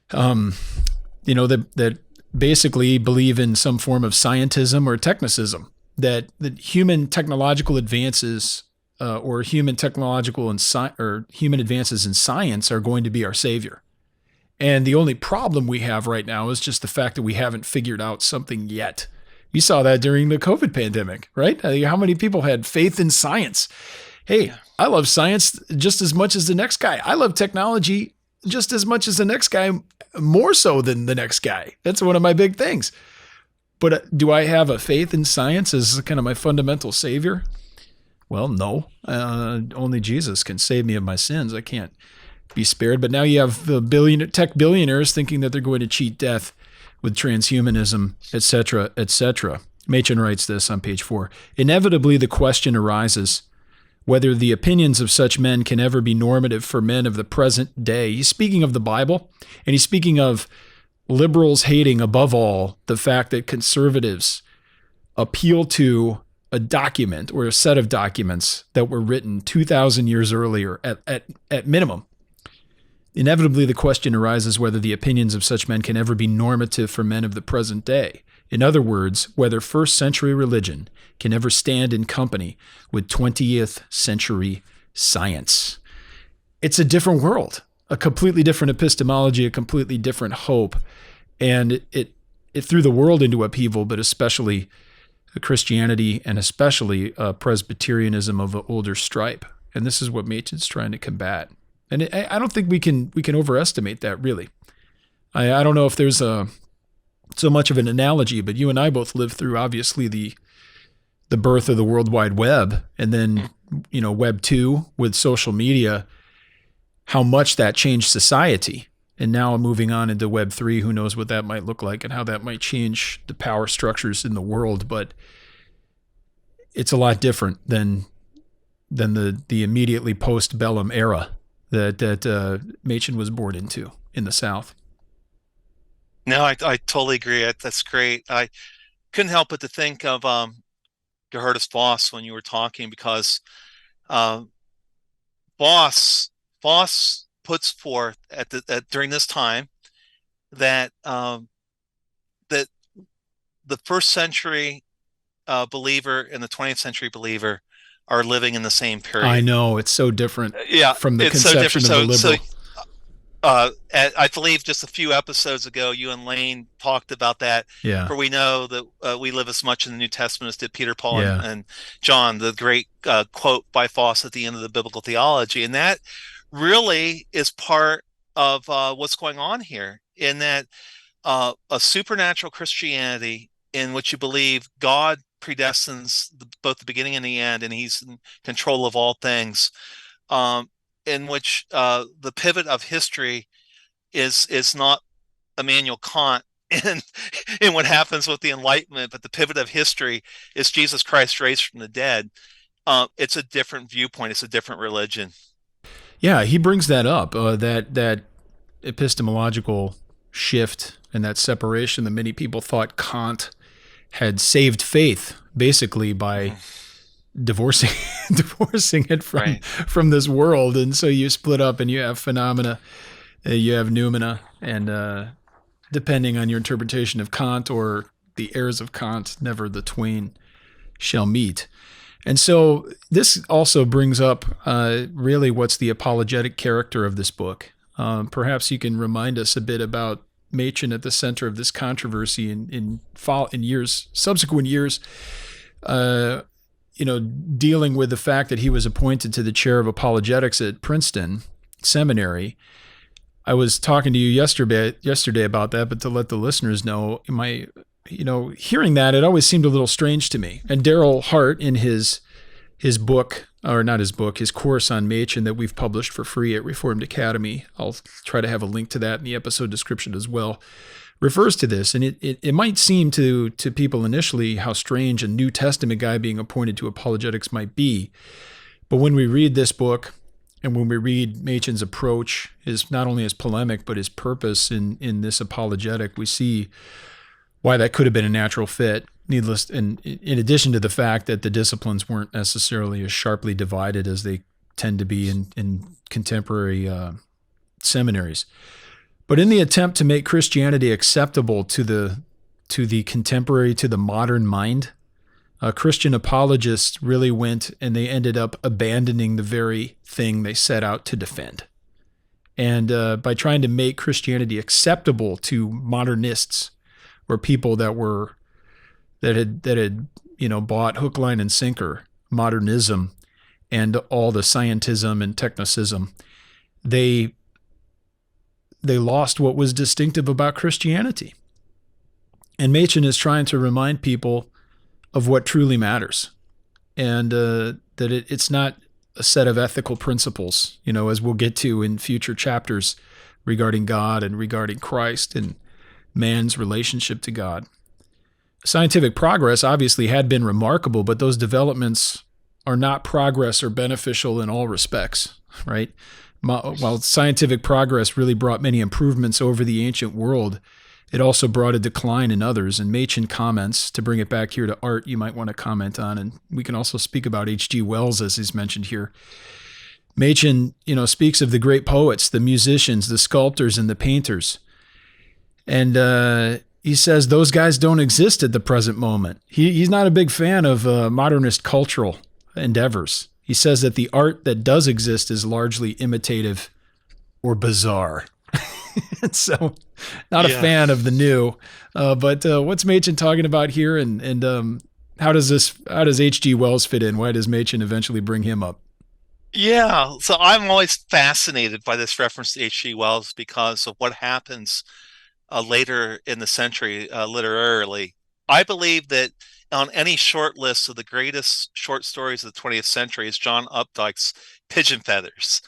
that basically believe in some form of scientism or technicism, that human technological advances or human technological or human advances in science are going to be our savior. And the only problem we have right now is just the fact that we haven't figured out something yet. You saw that during the COVID pandemic, right? How many people had faith in science? Hey, I love science just as much as the next guy. I love technology just as much as the next guy, more so than the next guy. That's one of my big things. But do I have a faith in science as kind of my fundamental savior? Well, no. Only Jesus can save me of my sins. I can't be spared. But now you have the tech billionaires thinking that they're going to cheat death with transhumanism, etc., etc. Machen writes this on page 4. Inevitably, the question arises whether the opinions of such men can ever be normative for men of the present day. He's speaking of the Bible, and he's speaking of liberals hating, above all, the fact that conservatives appeal to a document or a set of documents that were written 2,000 years earlier at minimum. Inevitably, the question arises whether the opinions of such men can ever be normative for men of the present day. In other words, whether first century religion can ever stand in company with 20th century science. It's a different world, a completely different epistemology, a completely different hope. And it threw the world into upheaval, but especially Christianity and especially Presbyterianism of an older stripe. And this is what Machen's trying to combat. And I don't think we can overestimate that, really. I don't know if there's so much of an analogy, but you and I both lived through, obviously, the birth of the World Wide Web, and then Web 2 with social media. how much that changed society. And now moving on into Web3, who knows what that might look like and how that might change the power structures in the world. But it's a lot different than the immediately post-bellum era that Machen was born into in the South. No, I totally agree. That's great. I couldn't help but to think of Gerhardus Voss when you were talking, because uh, Voss puts forth during this time that that the first century believer and the 20th century believer are living in the same period. I know, it's so different Yeah, from the it's so conception different. of the liberal. I believe just a few episodes ago, you and Lane talked about that. Yeah. For we know that we live as much in the New Testament as did Peter, Paul, Yeah. and John, the great quote by Voss at the end of the biblical theology. And that really is part of what's going on here, in that a supernatural Christianity in which you believe God predestines both the beginning and the end, and he's in control of all things, in which the pivot of history is not Immanuel Kant in what happens with the Enlightenment, but the pivot of history is Jesus Christ raised from the dead. It's a different viewpoint. It's a different religion. Yeah, he brings that up, that epistemological shift and that separation that many people thought Kant had saved faith basically by divorcing it from this world. And so you split up and you have phenomena, you have noumena, and depending on your interpretation of Kant or the heirs of Kant, never the twain shall meet. And so this also brings up really what's the apologetic character of this book. Perhaps you can remind us a bit about Machen at the center of this controversy in subsequent years, dealing with the fact that he was appointed to the chair of apologetics at Princeton Seminary. I was talking to you yesterday about that, but to let the listeners know, hearing that, it always seemed a little strange to me. And Daryl Hart, in his book, or not his book, his course on Machen that we've published for free at Reformed Academy, I'll try to have a link to that in the episode description as well, refers to this. And it might seem to people initially how strange a New Testament guy being appointed to apologetics might be. But when we read this book, and when we read Machen's approach, is not only his polemic, but his purpose in this apologetic, we see why that could have been a natural fit. Needless, and in addition to the fact that the disciplines weren't necessarily as sharply divided as they tend to be in contemporary seminaries. But in the attempt to make Christianity acceptable to the contemporary, to the modern mind, Christian apologists really went and they ended up abandoning the very thing they set out to defend. And by trying to make Christianity acceptable to modernists, or people that had bought hook, line, and sinker modernism and all the scientism and technicism, they lost what was distinctive about Christianity. And Machen is trying to remind people of what truly matters, and that it's not a set of ethical principles, as we'll get to in future chapters regarding God and regarding Christ and man's relationship to God. Scientific progress obviously had been remarkable, but those developments are not progress or beneficial in all respects, right? While scientific progress really brought many improvements over the ancient world, it also brought a decline in others. And Machen comments, to bring it back here to art, you might want to comment on, and we can also speak about H.G. Wells as he's mentioned here. Machen, speaks of the great poets, the musicians, the sculptors, and the painters. And he says those guys don't exist at the present moment. He's not a big fan of modernist cultural endeavors. He says that the art that does exist is largely imitative or bizarre. And so, not a fan of the new. But what's Machen talking about here, and how does H.G. Wells fit in? Why does Machen eventually bring him up? Yeah, so I'm always fascinated by this reference to H.G. Wells because of what happens later in the century, literarily. I believe that on any short list of the greatest short stories of the 20th century is John Updike's Pigeon Feathers.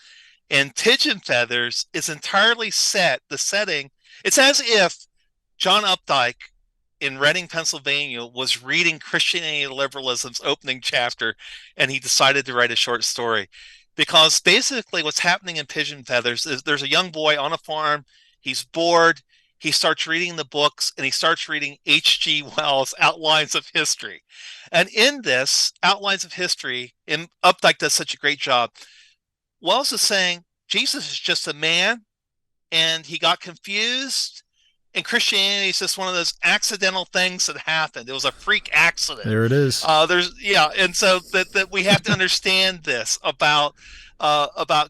And Pigeon Feathers is entirely set, the setting, it's as if John Updike in Reading, Pennsylvania, was reading Christianity and Liberalism's opening chapter, and he decided to write a short story. Because basically what's happening in Pigeon Feathers is there's a young boy on a farm, he's bored, he starts reading the books, and he starts reading H.G. Wells' Outlines of History. And in this Outlines of History, and Updike does such a great job, Wells is saying Jesus is just a man, and he got confused, and Christianity is just one of those accidental things that happened. It was a freak accident. There it is. And so that we have to understand this about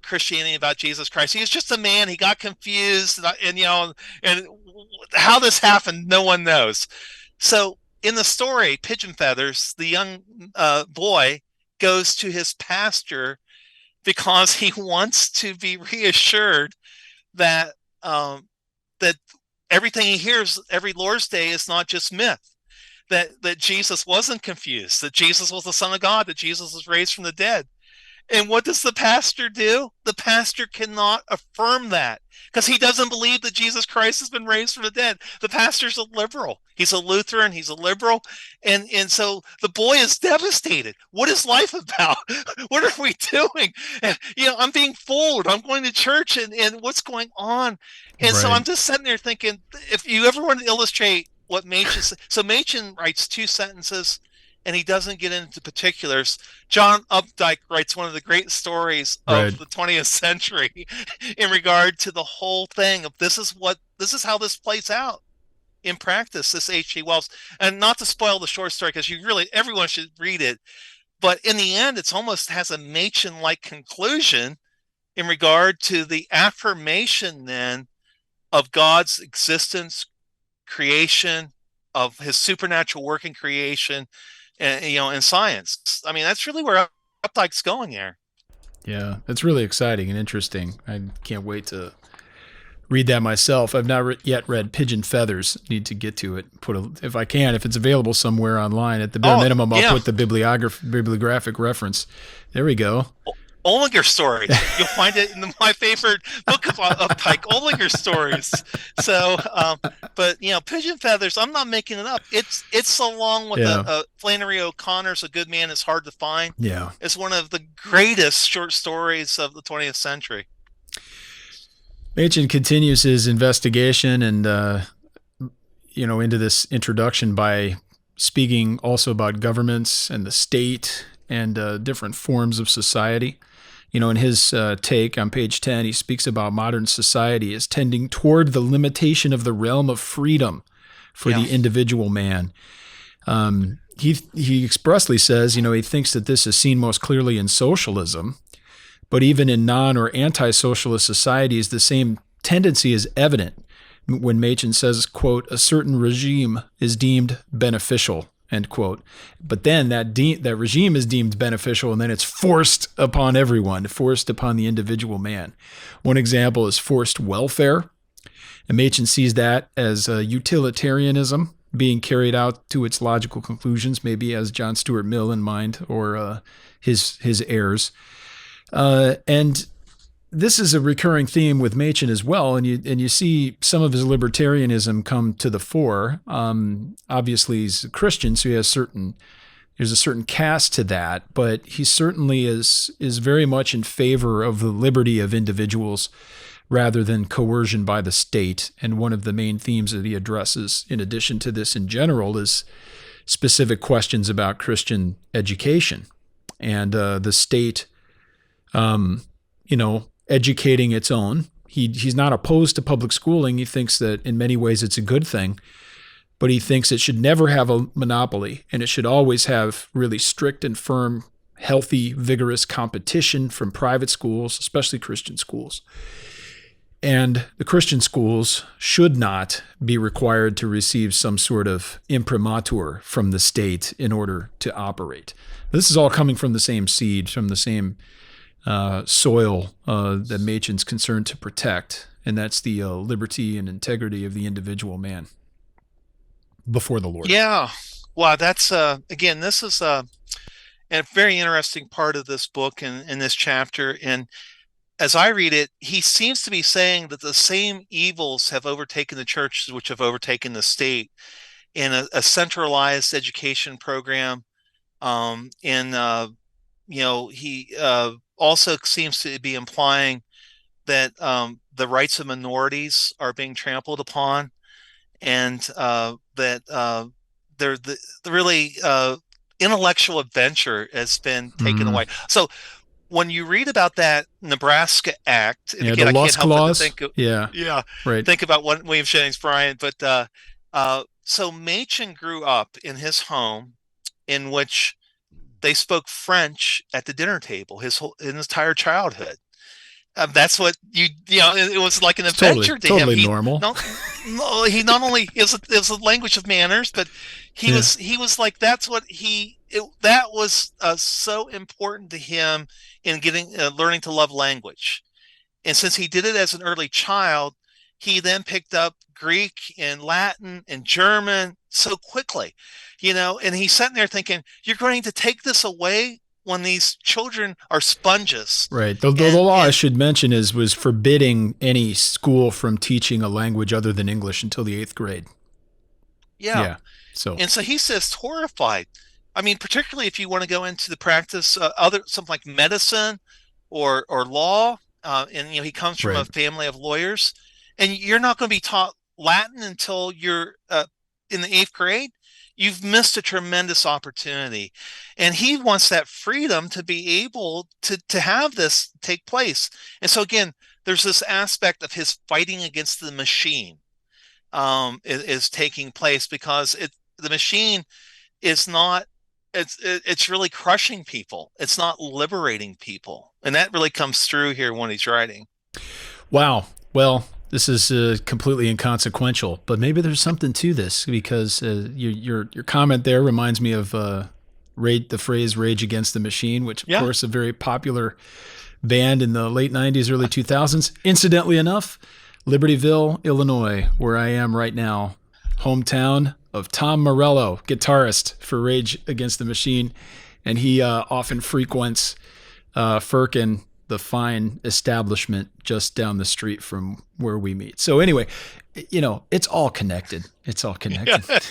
Christianity, about Jesus Christ. He was just a man. He got confused, and how this happened, no one knows. So in the story, Pigeon Feathers, the young boy goes to his pastor because he wants to be reassured that that everything he hears every Lord's Day is not just myth, that Jesus wasn't confused, that Jesus was the Son of God, that Jesus was raised from the dead. And what does the pastor do? The pastor cannot affirm that because he doesn't believe that Jesus Christ has been raised from the dead. The pastor's a liberal. He's a Lutheran. He's a liberal. And so the boy is devastated. What is life about? What are we doing? And, I'm being fooled. I'm going to church and what's going on? And Right. so I'm just sitting there thinking, if you ever want to illustrate what Machen says, so Machen writes 2 sentences and he doesn't get into particulars. John Updike writes one of the great stories of the 20th century in regard to the whole thing of this is how this plays out in practice, this H.G. Wells. And not to spoil the short story, because everyone should read it. But in the end, it's almost has a Machen-like conclusion in regard to the affirmation then of God's existence, creation, of his supernatural work in creation, and in science. I mean, that's really where Updike's going there. Yeah, it's really exciting and interesting. I can't wait to read that myself. I've not yet read Pigeon Feathers. Need to get to it. If I can, if it's available somewhere online. At the bare minimum, I'll put the bibliographic reference. There we go. Olinger stories. You'll find it in my favorite book of Updike, Olinger stories. So, but Pigeon Feathers, I'm not making it up. It's along with Flannery O'Connor's A Good Man Is Hard to Find. Yeah. It's one of the greatest short stories of the 20th century. Machen continues his investigation and, into this introduction by speaking also about governments and the state and different forms of society. In his take on page 10, he speaks about modern society as tending toward the limitation of the realm of freedom for the individual man. He expressly says, he thinks that this is seen most clearly in socialism, but even in non- or anti-socialist societies, the same tendency is evident when Machen says, quote, a certain regime is deemed beneficial, end quote. But then that regime is deemed beneficial, and then it's forced upon everyone, forced upon the individual man. One example is forced welfare. And Machen sees that as utilitarianism being carried out to its logical conclusions, maybe as John Stuart Mill in mind, or his heirs. And this is a recurring theme with Machen as well, and you see some of his libertarianism come to the fore. Obviously, he's a Christian, so there's a certain cast to that, but he certainly is very much in favor of the liberty of individuals rather than coercion by the state. And one of the main themes that he addresses, in addition to this in general, is specific questions about Christian education and the state, educating its own. He's not opposed to public schooling. He thinks that in many ways it's a good thing, but he thinks it should never have a monopoly, and it should always have really strict and firm, healthy, vigorous competition from private schools, especially Christian schools. And the Christian schools should not be required to receive some sort of imprimatur from the state in order to operate. This is all coming from the same seed, from the same soil that Machen's concerned to protect, and that's the liberty and integrity of the individual man before the Lord. Yeah. Wow, that's again, this is a very interesting part of this book and in this chapter. And as I read it, he seems to be saying that the same evils have overtaken the church which have overtaken the state in a centralized education program. In he also seems to be implying that the rights of minorities are being trampled upon, and that the really intellectual adventure has been taken Mm. away. So when you read about that Nebraska Act, and Yeah, the again, I can't lost help but to clause. think of, Yeah, yeah, right. think about what William Jennings Bryan. But so Machen grew up in his home, in which they spoke French at the dinner table his entire childhood. That's what it was like an It's totally adventure to him. totally normal. Not, he not only is a language of manners, but Yeah. he was like, that's what that was so important to him in getting learning to love language. And since he did it as an early child, he then picked up Greek and Latin and German so quickly, and he's sitting there thinking, you're going to take this away when these children are sponges. Right. The law I should mention was forbidding any school from teaching a language other than English until the eighth grade. Yeah. Yeah. So And so he's just horrified. I mean, particularly if you want to go into the practice, something like medicine or law, and he comes from a right. family of lawyers, and you're not going to be taught Latin until you're in the eighth grade. You've missed a tremendous opportunity, and he wants that freedom to be able to have this take place. And so again, there's this aspect of his fighting against the machine is taking place, because the machine is not it's really crushing people. It's not liberating people, and that really comes through here when he's writing. Wow. Well, this is completely inconsequential, but maybe there's something to this because your comment there reminds me of the phrase "Rage Against the Machine," which of Yeah. course a very popular band in the late '90s, early 2000s. Incidentally enough, Libertyville, Illinois, where I am right now, hometown of Tom Morello, guitarist for Rage Against the Machine, and he often frequents Firkin, the fine establishment just down the street from where we meet. So anyway, it's all connected. It's all Yeah. connected.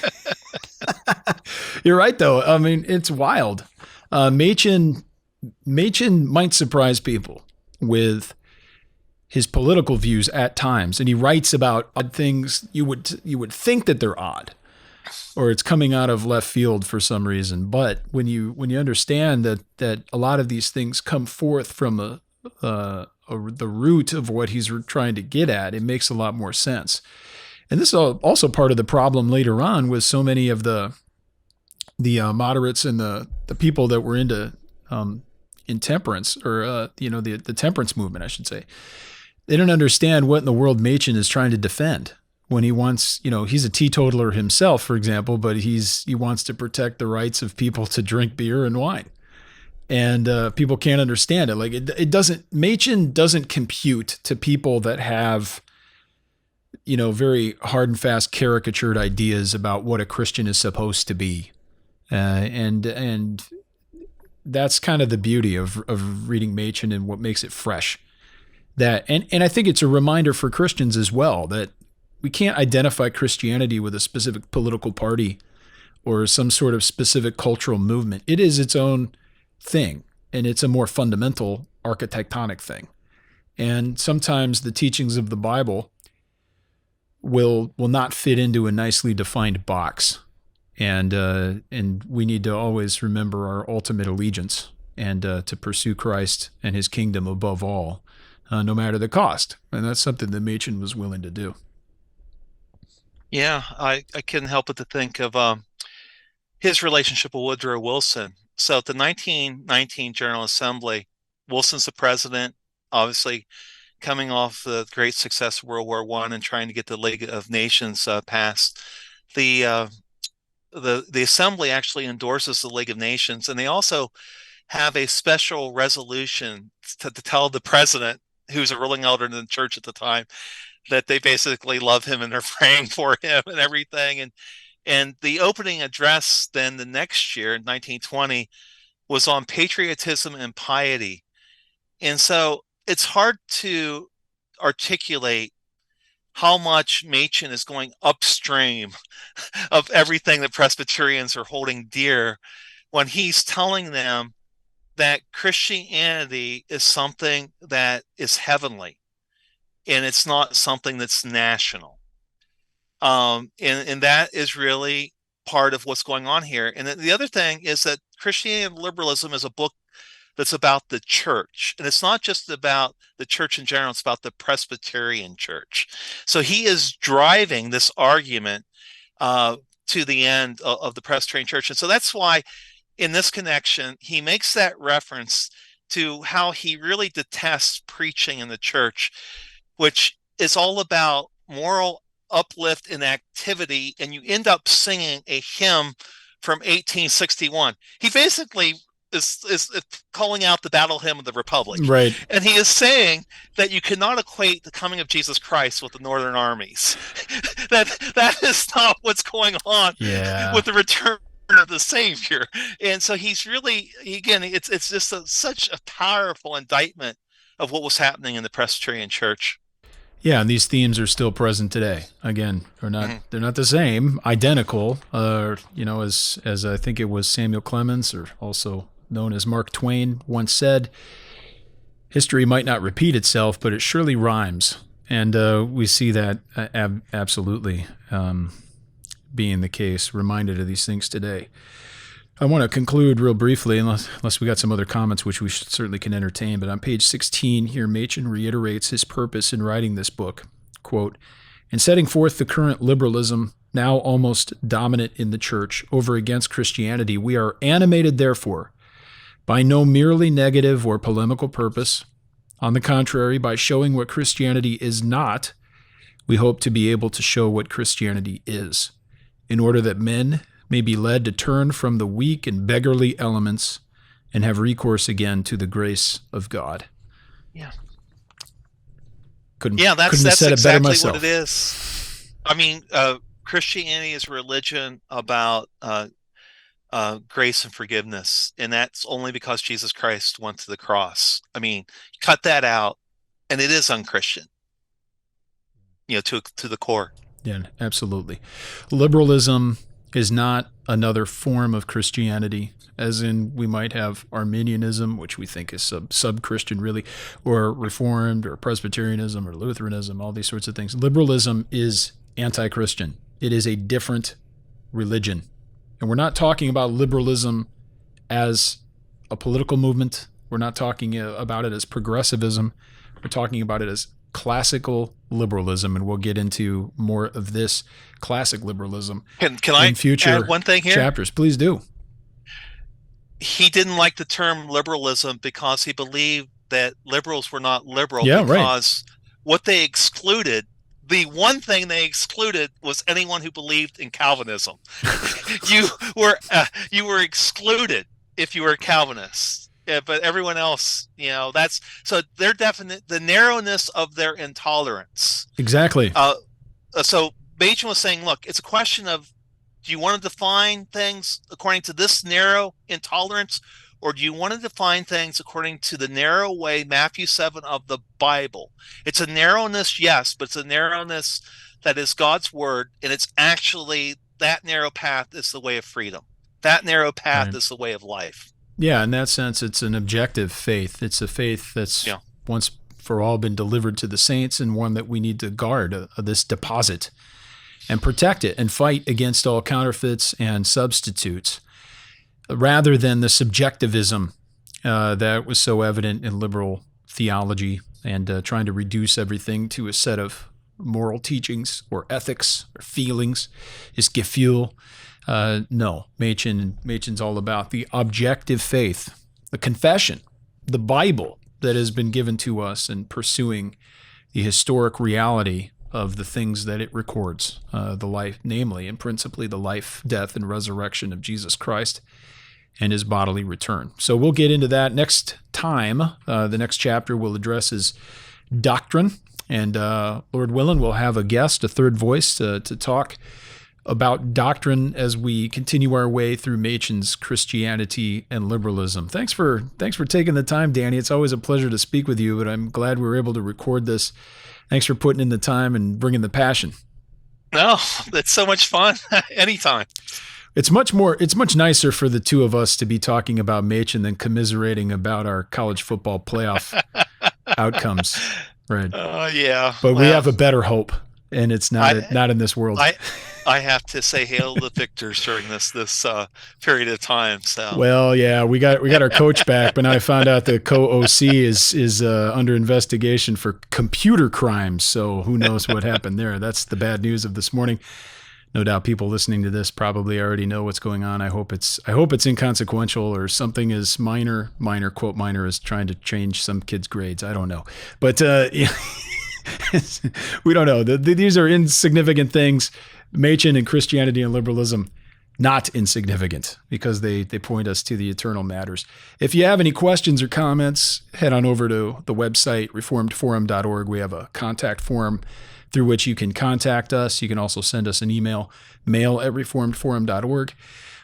You're right, though. I mean, it's wild. Machen might surprise people with his political views at times, and he writes about odd things you would think that they're odd, or it's coming out of left field for some reason. But when you understand that a lot of these things come forth from the root of what he's trying to get at, it makes a lot more sense. And this is also part of the problem later on with so many of the moderates and the people that were into intemperance, or the temperance movement, I should say. They don't understand what in the world Machen is trying to defend when he wants, he's a teetotaler himself, for example, but he wants to protect the rights of people to drink beer and wine. And people can't understand it. Like Machen doesn't compute to people that have, very hard and fast caricatured ideas about what a Christian is supposed to be. And that's kind of the beauty of reading Machen and what makes it fresh. And I think it's a reminder for Christians as well that we can't identify Christianity with a specific political party or some sort of specific cultural movement. It is its own thing, and it's a more fundamental architectonic thing. And sometimes the teachings of the Bible will not fit into a nicely defined box, and we need to always remember our ultimate allegiance and to pursue Christ and His kingdom above all. No matter the cost. And that's something that Machen was willing to do. Yeah, I couldn't help but to think of his relationship with Woodrow Wilson. So at the 1919 General Assembly, Wilson's the president, obviously coming off the great success of World War I and trying to get the League of Nations passed. The assembly actually endorses the League of Nations, and they also have a special resolution to tell the president, who's a ruling elder in the church at the time, that they basically love him and they're praying for him and everything. And the opening address then the next year, in 1920, was on patriotism and piety. And so it's hard to articulate how much Machen is going upstream of everything that Presbyterians are holding dear when he's telling them that Christianity is something that is heavenly and it's not something that's national. And that is really part of what's going on here. And the other thing is that Christianity and Liberalism is a book that's about the church. And it's not just about the church in general, it's about the Presbyterian church. So he is driving this argument to the end of the Presbyterian church. And so that's why in this connection, he makes that reference to how he really detests preaching in the church, which is all about moral uplift and activity, and you end up singing a hymn from 1861. He basically is calling out the battle hymn of the Republic. Right. And he is saying that you cannot equate the coming of Jesus Christ with the Northern armies. that is not what's going on with the return of the Savior. And so he's really, again, it's just such a powerful indictment of what was happening in the Presbyterian church. Yeah, and these themes are still present today. Again, they're not the same, identical. As I think it was Samuel Clemens, or also known as Mark Twain, once said, history might not repeat itself, but it surely rhymes. And we see that absolutely being the case, reminded of these things today. I want to conclude real briefly, unless we got some other comments, which we certainly can entertain. But on page 16 here, Machen reiterates his purpose in writing this book. Quote, "In setting forth the current liberalism, now almost dominant in the church, over against Christianity, we are animated, therefore, by no merely negative or polemical purpose. On the contrary, by showing what Christianity is not, we hope to be able to show what Christianity is, in order that men may be led to turn from the weak and beggarly elements and have recourse again to the grace of God." Yeah. Couldn't that's have said it better exactly myself. what it is. I mean, Christianity is a religion about grace and forgiveness, and that's only because Jesus Christ went to the cross. I mean, cut that out, and it is unchristian, to the core. Yeah, absolutely. Liberalism is not another form of Christianity, as in we might have Arminianism, which we think is sub-Christian really, or Reformed, or Presbyterianism, or Lutheranism, all these sorts of things. Liberalism is anti-Christian. It is a different religion. And we're not talking about liberalism as a political movement. We're not talking about it as progressivism. We're talking about it as classical liberalism, and we'll get into more of this classic liberalism Can in I future add one thing here? chapters. Please do. He didn't like the term liberalism because he believed that liberals were not liberal, Yeah, because what they excluded, the one thing they excluded, was anyone who believed in Calvinism. you were excluded if you were a Calvinist. Yeah, but everyone else, that's so they're definite. The narrowness of their intolerance. Exactly. So Machen was saying, look, it's a question of, do you want to define things according to this narrow intolerance, or do you want to define things according to the narrow way, Matthew 7 of the Bible? It's a narrowness, yes, but it's a narrowness that is God's word, and it's actually that narrow path is the way of freedom. That narrow path is the way of life. Yeah, in that sense, it's an objective faith. It's a faith that's once for all been delivered to the saints, and one that we need to guard, this deposit, and protect it and fight against all counterfeits and substitutes, rather than the subjectivism that was so evident in liberal theology and trying to reduce everything to a set of moral teachings or ethics or feelings, is Gefühl. No, Machen's all about the objective faith, the confession, the Bible that has been given to us, and pursuing the historic reality of the things that it records, the life, namely and principally the life, death, and resurrection of Jesus Christ and his bodily return. So we'll get into that next time. The next chapter we'll address is doctrine, and Lord willing, we'll have a guest, a third voice to talk about doctrine as we continue our way through Machen's Christianity and Liberalism. Thanks for taking the time, Danny. It's always a pleasure to speak with you, but I'm glad we were able to record this. Thanks for putting in the time and bringing the passion. No, it's so much fun. Anytime. It's much nicer for the two of us to be talking about Machen than commiserating about our college football playoff outcomes. Right. Yeah. But we have a better hope, and it's not in this world. I have to say hail to the victors during this period of time. So well, yeah, we got our coach back, but now I found out the co-OC is under investigation for computer crimes. So who knows what happened there? That's the bad news of this morning. No doubt people listening to this probably already know what's going on. I hope it's inconsequential or something as minor quote minor as trying to change some kid's grades. I don't know, but we don't know. These are insignificant things. Machen and Christianity and Liberalism, not insignificant because they point us to the eternal matters. If you have any questions or comments, head on over to the website, reformedforum.org. We have a contact form through which you can contact us. You can also send us an email, mail@reformedforum.org,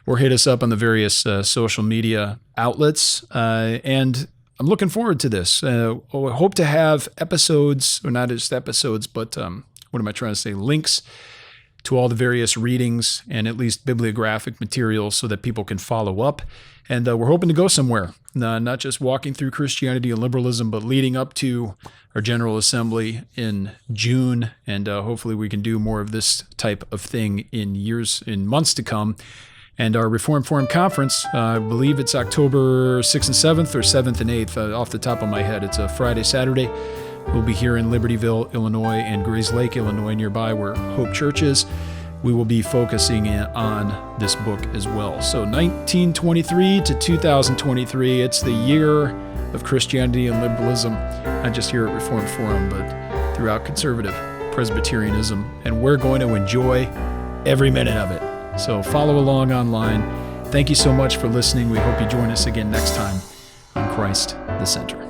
or hit us up on the various social media outlets. And I'm looking forward to this. I hope to have episodes, or not just episodes, but links to all the various readings and at least bibliographic materials so that people can follow up. And we're hoping to go somewhere, not just walking through Christianity and Liberalism, but leading up to our General Assembly in June. And hopefully we can do more of this type of thing in months to come. And our Reformed Forum Conference, I believe it's October 6th and 7th or 7th and 8th, off the top of my head. It's a Friday, Saturday. We'll be here in Libertyville, Illinois, and Grays Lake, Illinois, nearby where Hope Church is. We will be focusing on this book as well. So 1923 to 2023, it's the year of Christianity and Liberalism, not just here at Reformed Forum, but throughout conservative Presbyterianism. And we're going to enjoy every minute of it. So follow along online. Thank you so much for listening. We hope you join us again next time on Christ the Center.